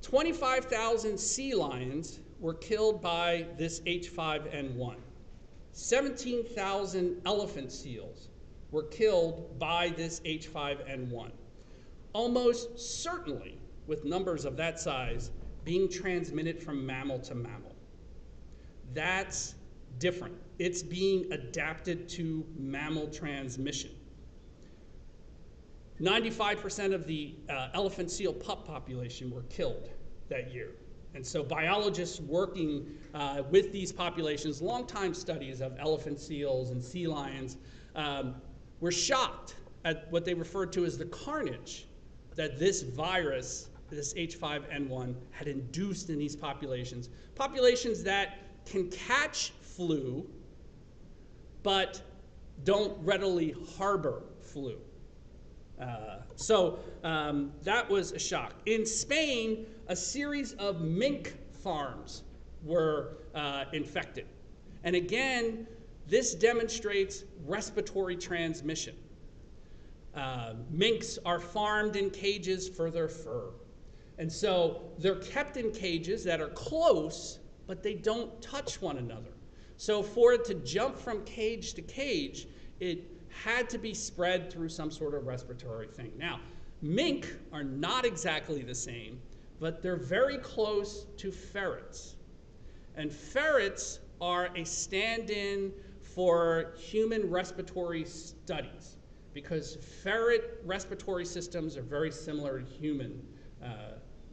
25,000 sea lions were killed by this H5N1. 17,000 elephant seals were killed by this H5N1. Almost certainly, with numbers of that size, being transmitted from mammal to mammal. That's different. It's being adapted to mammal transmission. 95% of the elephant seal pup population were killed that year. And so biologists working with these populations, long-time studies of elephant seals and sea lions, were shocked at what they referred to as the carnage that this virus, this H5N1, had induced in these populations. Populations that can catch flu, but don't readily harbor flu. So that was a shock. In Spain, a series of mink farms were infected. And again, this demonstrates respiratory transmission. Minks are farmed in cages for their fur. And so they're kept in cages that are close, but they don't touch one another. So for it to jump from cage to cage, it had to be spread through some sort of respiratory thing. Now, mink are not exactly the same, but they're very close to ferrets. And ferrets are a stand-in for human respiratory studies, because ferret respiratory systems are very similar to human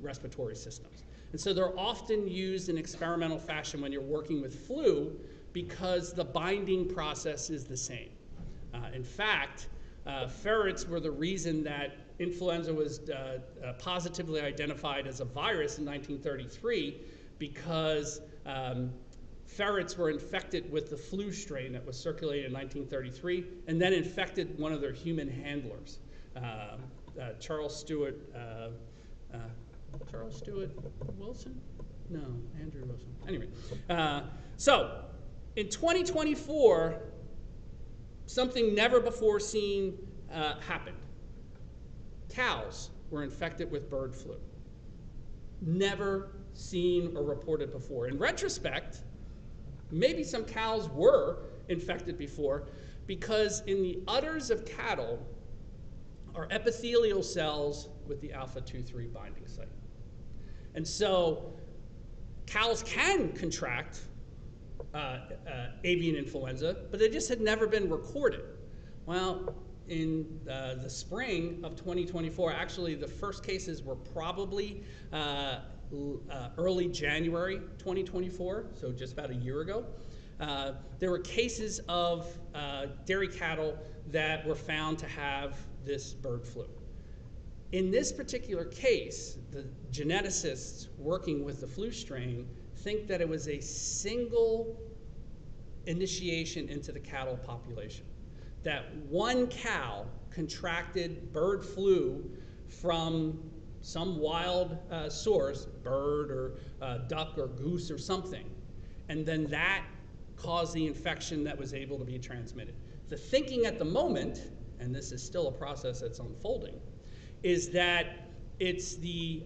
respiratory systems. And so they're often used in experimental fashion when you're working with flu because the binding process is the same. In fact, ferrets were the reason that influenza was positively identified as a virus in 1933, because ferrets were infected with the flu strain that was circulated in 1933 and then infected one of their human handlers, Charles Stewart Wilson? No, Andrew Wilson. Anyway, so in 2024, something never before seen happened. Cows were infected with bird flu. Never seen or reported before. In retrospect, maybe some cows were infected before, because in the udders of cattle are epithelial cells with the alpha-2,3 binding site. And so cows can contract avian influenza, but they just had never been recorded. Well, in the spring of 2024, actually the first cases were probably early January 2024, so just about a year ago. There were cases of dairy cattle that were found to have this bird flu. In this particular case, the geneticists working with the flu strain think that it was a single initiation into the cattle population, that one cow contracted bird flu from some wild source, bird or duck or goose or something, and then that caused the infection that was able to be transmitted. The thinking at the moment, and this is still a process that's unfolding, is that it's the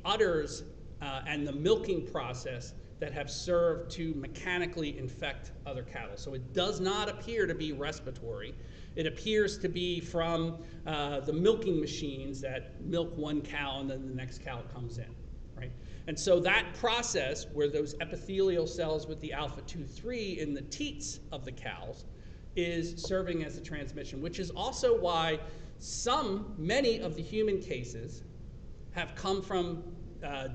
udders and the milking process that have served to mechanically infect other cattle. So it does not appear to be respiratory. It appears to be from the milking machines that milk one cow and then the next cow comes in, right? And so that process, where those epithelial cells with the alpha-2,3 in the teats of the cows is serving as a transmission, which is also why many of the human cases have come from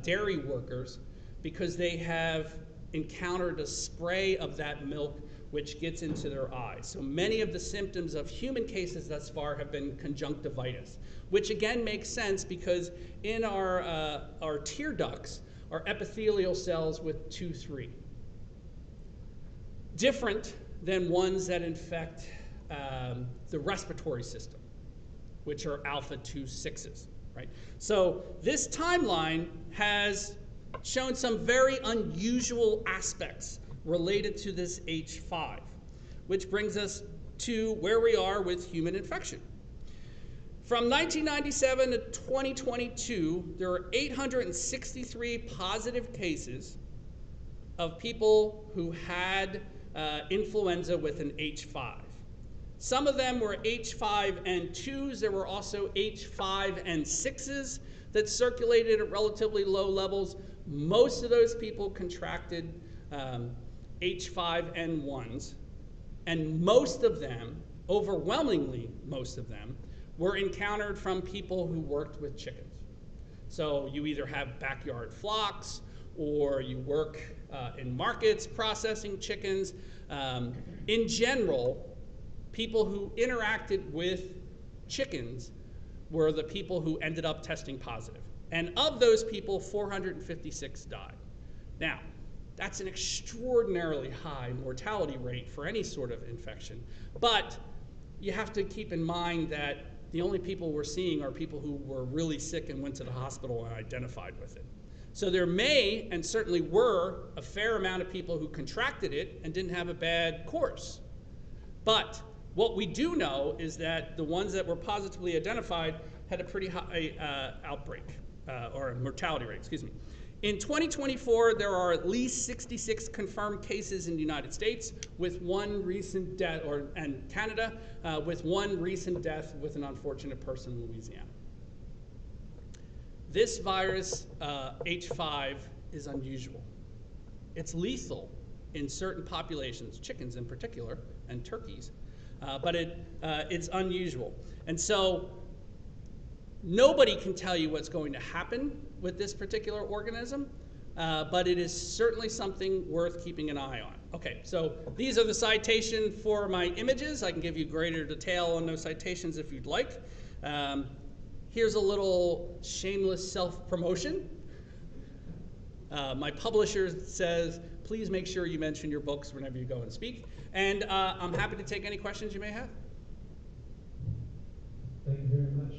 dairy workers, because they have encountered a spray of that milk which gets into their eyes. So many of the symptoms of human cases thus far have been conjunctivitis, which again makes sense because in our tear ducts are epithelial cells with 2,3. Different than ones that infect the respiratory system, which are alpha-2,6s, right? So this timeline has shown some very unusual aspects related to this H5, which brings us to where we are with human infection. From 1997 to 2022, there are 863 positive cases of people who had influenza with an H5. Some of them were H5N2s. There were also H5N6s that circulated at relatively low levels. Most of those people contracted H5N1s, and most of them, overwhelmingly most of them, were encountered from people who worked with chickens. So you either have backyard flocks, or you work in markets processing chickens. In general, people who interacted with chickens were the people who ended up testing positive. And of those people, 456 died. Now, that's an extraordinarily high mortality rate for any sort of infection. But you have to keep in mind that the only people we're seeing are people who were really sick and went to the hospital and identified with it. So there may, and certainly were, a fair amount of people who contracted it and didn't have a bad course. But what we do know is that the ones that were positively identified had a pretty high outbreak, or mortality rate, excuse me. In 2024, there are at least 66 confirmed cases in the United States, with one recent death, and Canada, with one recent death with an unfortunate person in Louisiana. This virus, H5, is unusual. It's lethal in certain populations, chickens in particular, and turkeys, but it's unusual. And so nobody can tell you what's going to happen with this particular organism, but it is certainly something worth keeping an eye on. Okay, so these are the citation for my images. I can give you greater detail on those citations if you'd like. Here's a little shameless self-promotion. My publisher says, please make sure you mention your books whenever you go and speak. And I'm happy to take any questions you may have. Thank you very much.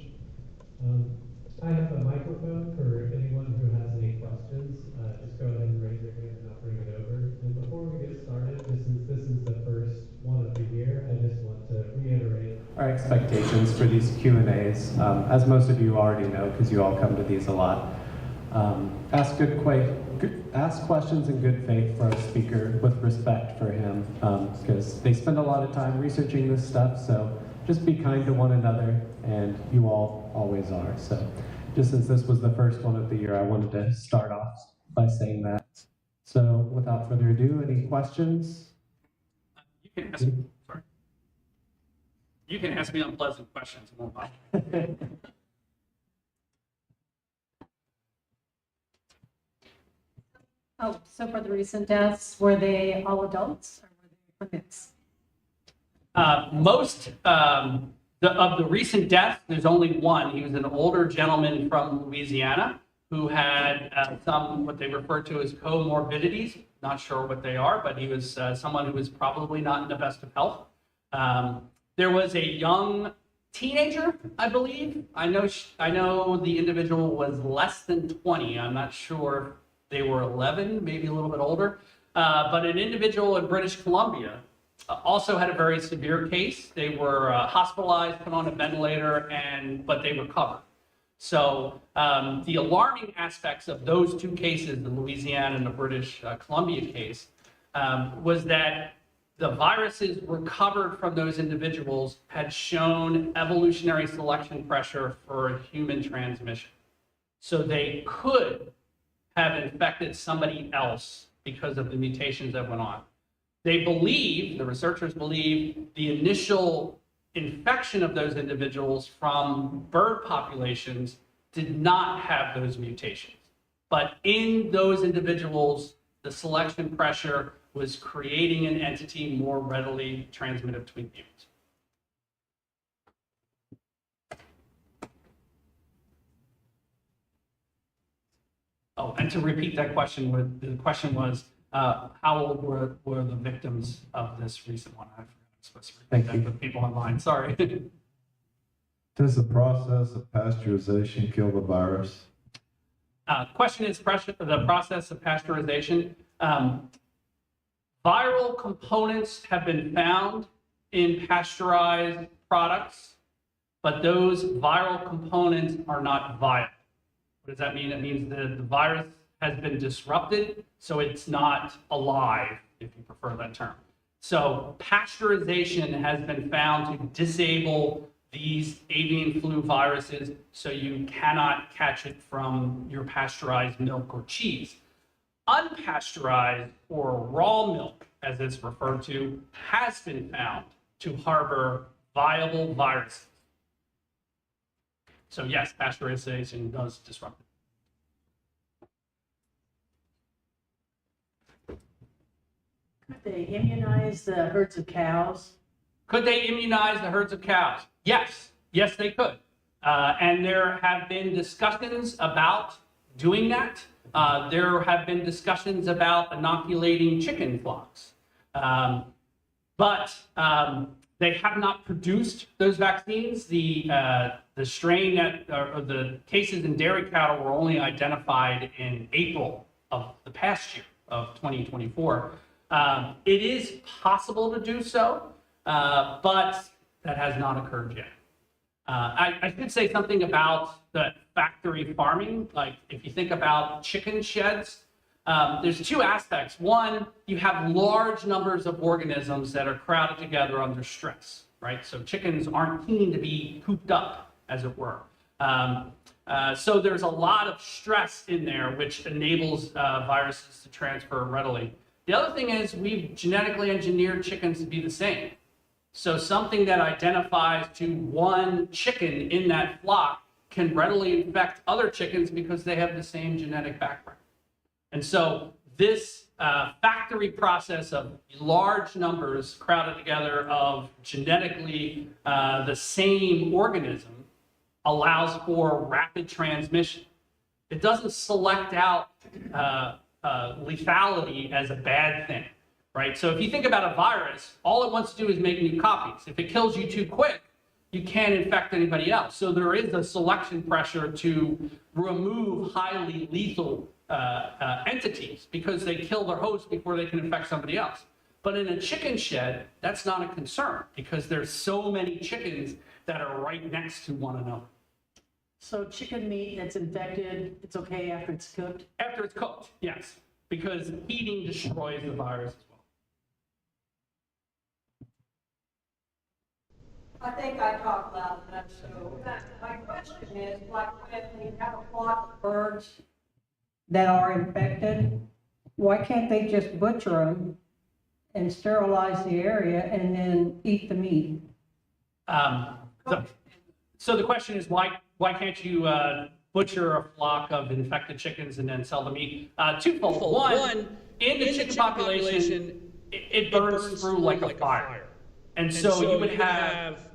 I have a microphone for anyone who has any questions. Just go ahead and raise your hand and I'll bring it over. And before we get started, since this is the first one of the year, I just want to reiterate our expectations for these Q&As. As most of you already know, because you all come to these a lot, ask questions in good faith for our speaker with respect for him, because they spend a lot of time researching this stuff, so just be kind to one another, and you all always are. So just since this was the first one of the year, I wanted to start off by saying that. So without further ado, any questions? You can ask me, sorry. You can ask me unpleasant questions, it won't bother. Oh, so for the recent deaths, were they all adults or were they infants? Most of the recent deaths, there's only one. He was an older gentleman from Louisiana who had some, what they refer to as comorbidities. Not sure what they are, but he was someone who was probably not in the best of health. There was a young teenager, I believe. I know the individual was less than 20. I'm not sure if they were 11, maybe a little bit older. But an individual in British Columbia also had a very severe case. They were hospitalized, put on a ventilator, but they recovered. So the alarming aspects of those two cases, the Louisiana and the British Columbia case, was that the viruses recovered from those individuals had shown evolutionary selection pressure for human transmission. So they could have infected somebody else because of the mutations that went on. They believe, the researchers believe, the initial infection of those individuals from bird populations did not have those mutations. But in those individuals, the selection pressure was creating an entity more readily transmitted between humans. Oh, and to repeat that question, the question was, how old were the victims of this recent one? I forgot I'm supposed to repeat that with people online. Sorry. Does the process of pasteurization kill the virus? Question is the process of pasteurization. Viral components have been found in pasteurized products, but those viral components are not viable. What does that mean? It means that the virus has been disrupted, so it's not alive, if you prefer that term. So pasteurization has been found to disable these avian flu viruses, so you cannot catch it from your pasteurized milk or cheese. Unpasteurized or raw milk, as it's referred to, has been found to harbor viable viruses. So yes, pasteurization does disrupt it. Could they immunize the herds of cows? Could they immunize the herds of cows? Yes, yes, they could. And there have been discussions about doing that. There have been discussions about inoculating chicken flocks. But they have not produced those vaccines. The strain or the cases in dairy cattle were only identified in April of the past year of 2024. It is possible to do so, but that has not occurred yet. I should say something about the factory farming. Like if you think about chicken sheds, there's two aspects. One, you have large numbers of organisms that are crowded together under stress, right? So chickens aren't keen to be cooped up, as it were. So there's a lot of stress in there, which enables viruses to transfer readily. The other thing is we've genetically engineered chickens to be the same. So something that identifies to one chicken in that flock can readily infect other chickens because they have the same genetic background. And so this factory process of large numbers crowded together of genetically the same organism allows for rapid transmission. It doesn't select out lethality as a bad thing, right? So if you think about a virus, all it wants to do is make new copies. If it kills you too quick, you can't infect anybody else. So there is a selection pressure to remove highly lethal entities because they kill their host before they can infect somebody else. But in a chicken shed, that's not a concern because there's so many chickens that are right next to one another. So chicken meat that's infected, it's okay after it's cooked? After it's cooked, yes, because heating destroys the virus as well. I think I talked loud enough, so my question is, like, when you have a flock of birds that are infected, why can't they just butcher them and sterilize the area and then eat the meat? So the question is, why can't you butcher a flock of infected chickens and then sell the meat? Twofold. One, in the chicken population, it burns through like a fire. And so you would have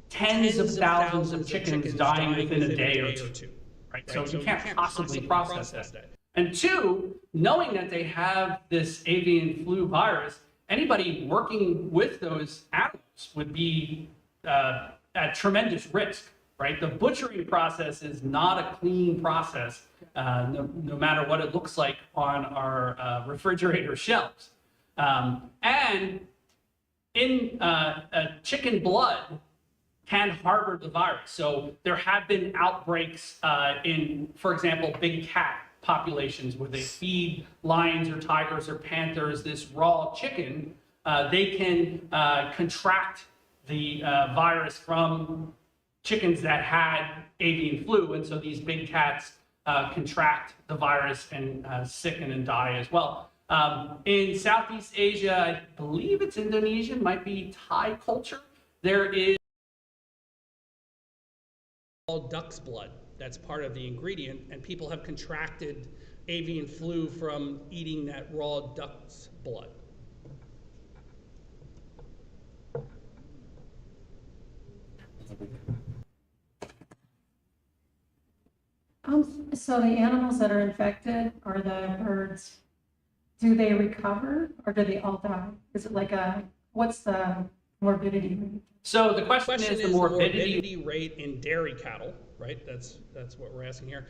tens of thousands of chickens dying within a day or two. Right? So you can't possibly process that. And two, knowing that they have this avian flu virus, anybody working with those animals would be at tremendous risk, right? The butchering process is not a clean process, no matter what it looks like on our refrigerator shelves. And in chicken blood can harbor the virus. So there have been outbreaks in, for example, big cat populations where they feed lions or tigers or panthers this raw chicken. They can contract the virus from chickens that had avian flu, and so these big cats contract the virus and sicken and die as well. In Southeast Asia, I believe it's Indonesia, might be Thai culture, there is duck's blood. That's part of the ingredient, and people have contracted avian flu from eating that raw duck's blood. So the animals that are infected, or the birds, do they recover or do they all die? Is it like what's the morbidity rate? So the question is the morbidity rate in dairy cattle, right? That's what we're asking here.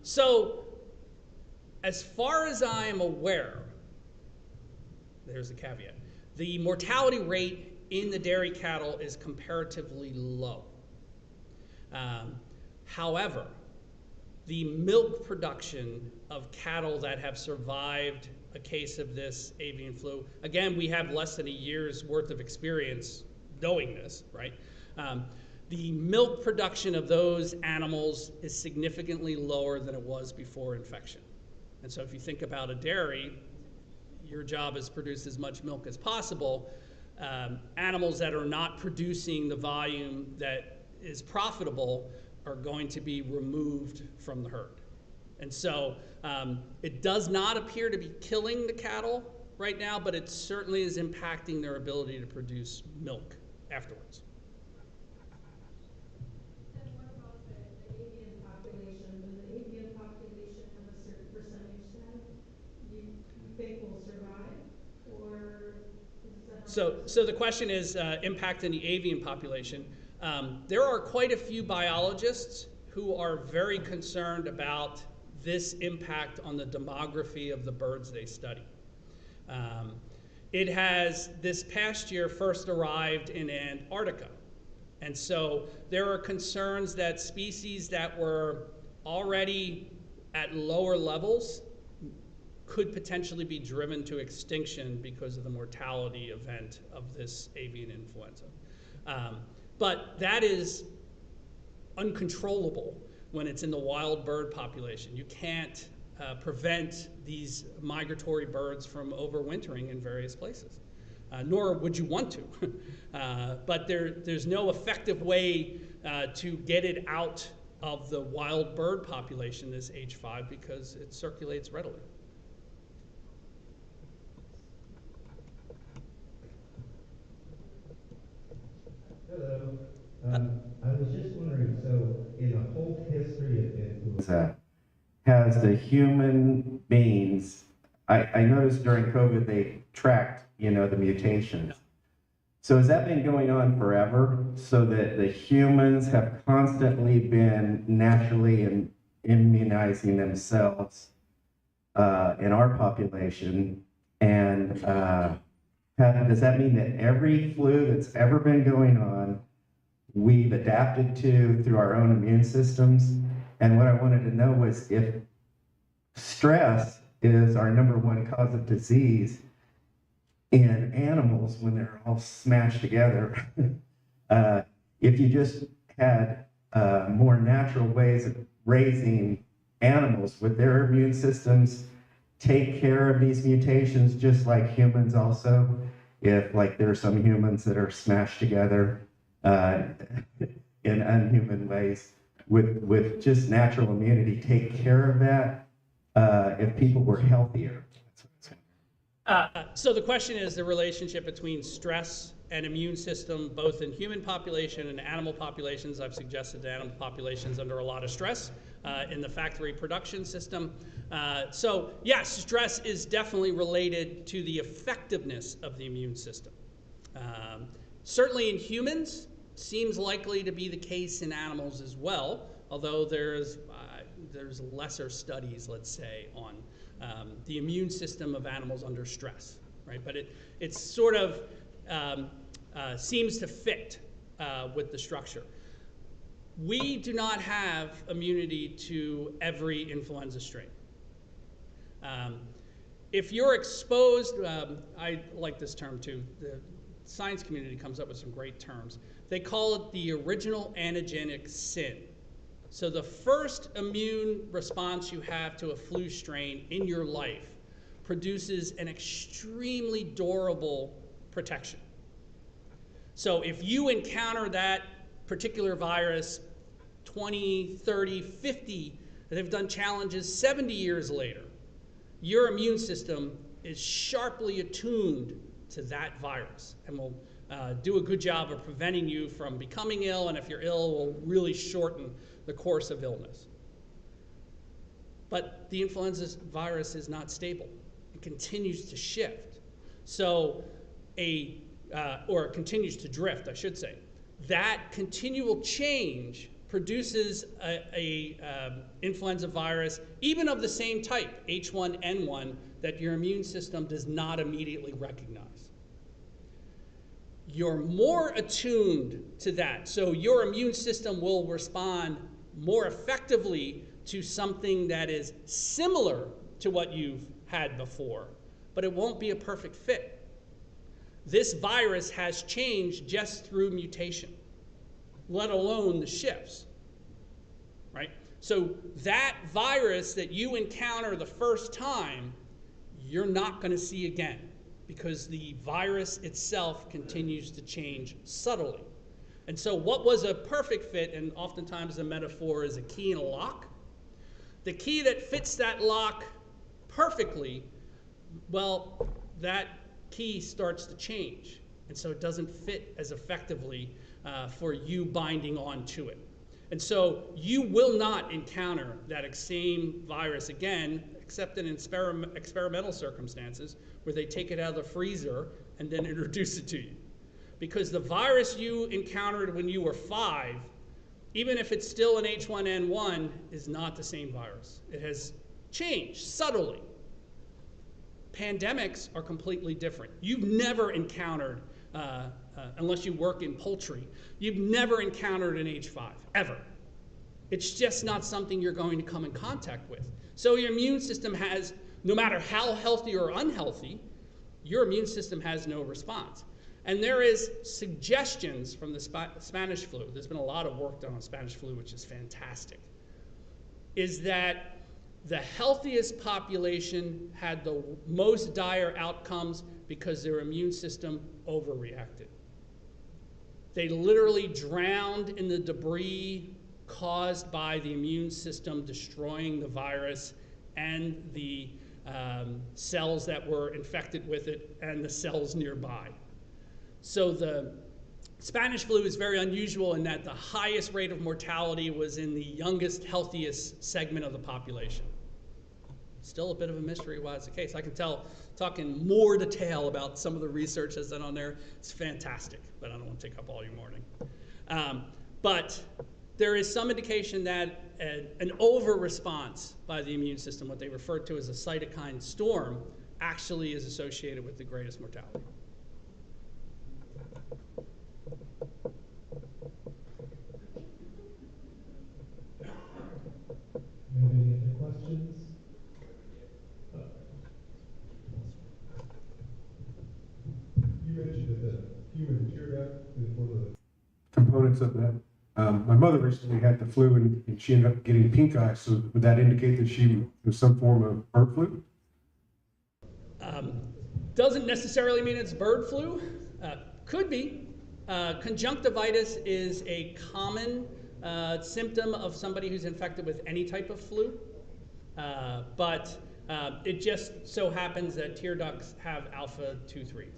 So as far as I am aware, there's the caveat, the mortality rate in the dairy cattle is comparatively low. However, the milk production of cattle that have survived a case of this avian flu, again, we have less than a year's worth of experience knowing this, right? The milk production of those animals is significantly lower than it was before infection. And so if you think about a dairy, your job is to produce as much milk as possible. Animals that are not producing the volume that is profitable are going to be removed from the herd. And so it does not appear to be killing the cattle right now, but it certainly is impacting their ability to produce milk afterwards. And what about the avian population? Does the avian population have a certain percentage then you think will survive? Or So the question is impact in the avian population. There are quite a few biologists who are very concerned about this impact on the demography of the birds they study. It has, this past year, first arrived in Antarctica. And so there are concerns that species that were already at lower levels could potentially be driven to extinction because of the mortality event of this avian influenza. But that is uncontrollable when it's in the wild bird population. You can't prevent these migratory birds from overwintering in various places, nor would you want to. But there's no effective way to get it out of the wild bird population, this H5, because it circulates readily. Hello. I was just wondering, so in the whole history of influenza, has the human beings, I noticed during COVID they tracked, the mutations. So has that been going on forever, so that the humans have constantly been naturally immunizing themselves in our population? And does that mean that every flu that's ever been going on, we've adapted to through our own immune systems? And what I wanted to know was if stress is our #1 cause of disease in animals when they're all smashed together, if you just had more natural ways of raising animals, would their immune systems take care of these mutations just like humans also? If like there are some humans that are smashed together in unhuman ways, with just natural immunity take care of that if people were healthier? So the question is the relationship between stress and immune system, both in human population and animal populations. I've suggested that animal populations under a lot of stress in the factory production system. So yes, stress is definitely related to the effectiveness of the immune system. Certainly in humans, seems likely to be the case in animals as well, although there's lesser studies, let's say, on the immune system of animals under stress, right? But it sort of seems to fit with the structure. We do not have immunity to every influenza strain. If you're exposed, I like this term too, the science community comes up with some great terms. They call it the original antigenic sin. So the first immune response you have to a flu strain in your life produces an extremely durable protection. So if you encounter that particular virus 20, 30, 50, they've done challenges 70 years later, your immune system is sharply attuned to that virus and will do a good job of preventing you from becoming ill, and if you're ill, will really shorten the course of illness. But the influenza virus is not stable. It continues to shift. So or it continues to drift, I should say. That continual change produces a influenza virus, even of the same type, H1N1, that your immune system does not immediately recognize. You're more attuned to that, so your immune system will respond more effectively to something that is similar to what you've had before, but it won't be a perfect fit. This virus has changed just through mutation, let alone the shifts, right? So that virus that you encounter the first time, you're not going to see again, because the virus itself continues to change subtly. And so what was a perfect fit, and oftentimes the metaphor is a key in a lock, the key that fits that lock perfectly, well, that key starts to change. And so it doesn't fit as effectively for you binding on to it. And so you will not encounter that same virus again, except in experimental circumstances where they take it out of the freezer and then introduce it to you. Because the virus you encountered when you were 5, even if it's still an H1N1, is not the same virus. It has changed subtly. Pandemics are completely different. You've never encountered, unless you work in poultry, you've never encountered an H5, ever. It's just not something you're going to come in contact with. So your immune system has, no matter how healthy or unhealthy, your immune system has no response. And there is suggestions from the Spanish flu, there's been a lot of work done on Spanish flu, which is fantastic, is that the healthiest population had the most dire outcomes because their immune system overreacted. They literally drowned in the debris caused by the immune system destroying the virus and the cells that were infected with it and the cells nearby. So the Spanish flu is very unusual in that the highest rate of mortality was in the youngest, healthiest segment of the population. Still a bit of a mystery why it's the case. I can tell, talking more detail about some of the research that's done on there, it's fantastic, but I don't want to take up all your morning. But there is some indication that an over-response by the immune system, what they refer to as a cytokine storm, actually is associated with the greatest mortality. Do you have any other questions? You mentioned that the human tear duct is one of the Components of that. My mother recently had the flu and she ended up getting pink eye, so would that indicate that she was some form of bird flu? Doesn't necessarily mean it's bird flu. Could be. Conjunctivitis is a common symptom of somebody who's infected with any type of flu, but it just so happens that tear ducts have alpha 2/3.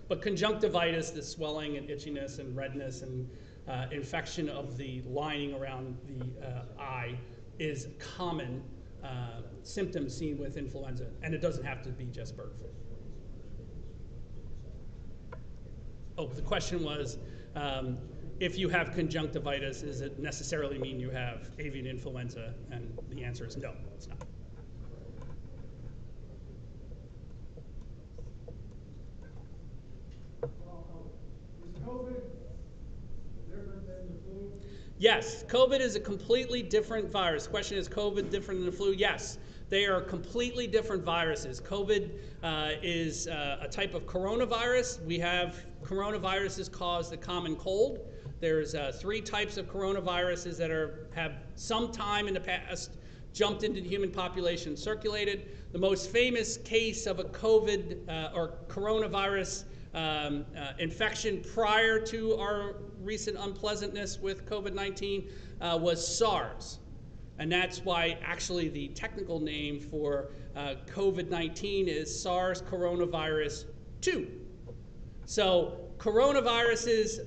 But conjunctivitis, the swelling and itchiness and redness and infection of the lining around the eye, is a common symptom seen with influenza, and it doesn't have to be just bird flu. Oh, the question was, if you have conjunctivitis, does it necessarily mean you have avian influenza? And the answer is no, it's not. Is COVID different than the flu? Yes, COVID is a completely different virus. The question is COVID different than the flu? Yes, they are completely different viruses. COVID is a type of coronavirus. We have coronaviruses cause the common cold. There's 3 types of coronaviruses that have sometime in the past jumped into the human population, circulated. The most famous case of a COVID or coronavirus infection prior to our recent unpleasantness with COVID-19 was SARS. And that's why actually the technical name for COVID-19 is SARS coronavirus 2. So coronaviruses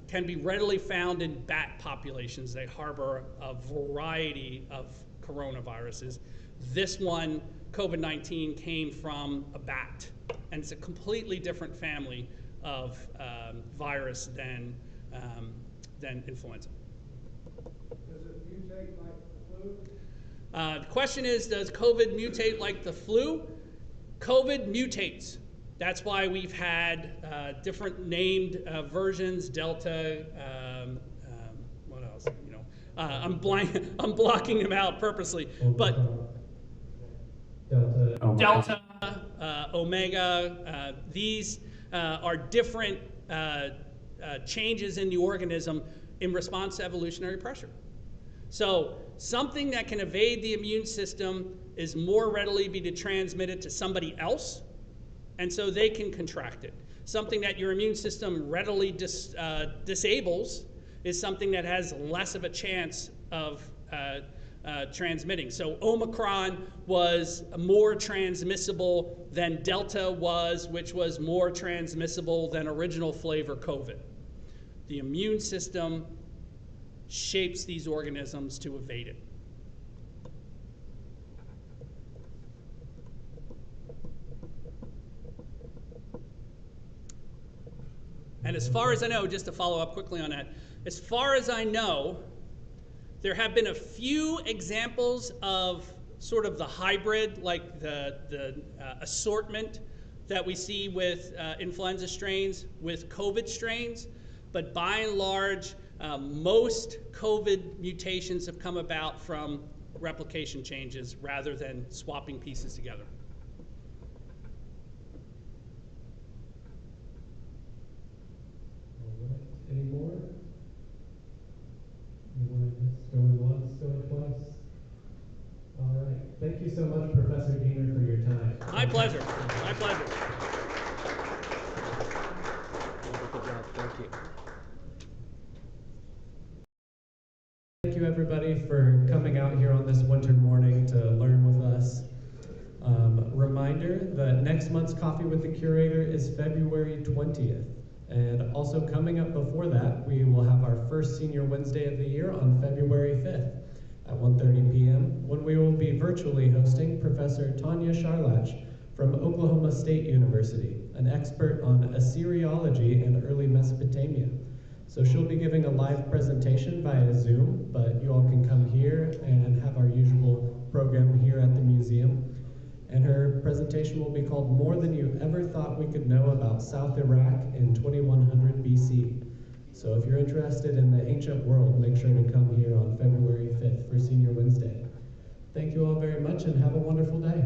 can be readily found in bat populations. They harbor a variety of coronaviruses. This one, COVID-19, came from a bat, and it's a completely different family of virus than influenza. Does it mutate like the flu? The question is, does COVID mutate like the flu? COVID mutates. That's why we've had different named versions, Delta, what else? You know, I'm blocking them out purposely. But Delta, Omega, these are different changes in the organism in response to evolutionary pressure. So something that can evade the immune system is more readily be transmitted to somebody else, and so they can contract it. Something that your immune system readily disables is something that has less of a chance of transmitting. So Omicron was more transmissible than Delta was, which was more transmissible than original flavor COVID. The immune system shapes these organisms to evade it. And as far as I know, just to follow up quickly on that, as far as I know, there have been a few examples of sort of the hybrid, like the assortment that we see with influenza strains with COVID strains, but by and large, most COVID mutations have come about from replication changes rather than swapping pieces together. All right. Any more? Anyone just going once, going twice? All right. Thank you so much, Professor Dehner, for your time. My pleasure. My pleasure. Thank you. Thank you, everybody, for coming out here on this winter morning to learn with us. Reminder that next month's Coffee with the Curator is February 20th. And also coming up before that, we will have our first Senior Wednesday of the year on February 5th at 1:30 p.m. when we will be virtually hosting Professor Tanya Charlach from Oklahoma State University, an expert on Assyriology and early Mesopotamia. So she'll be giving a live presentation via Zoom, but you all can come here and have our usual program here at the museum. And her presentation will be called More Than You Ever Thought We Could Know About South Iraq in 2100 BC. So if you're interested in the ancient world, make sure to come here on February 5th for Senior Wednesday. Thank you all very much and have a wonderful day.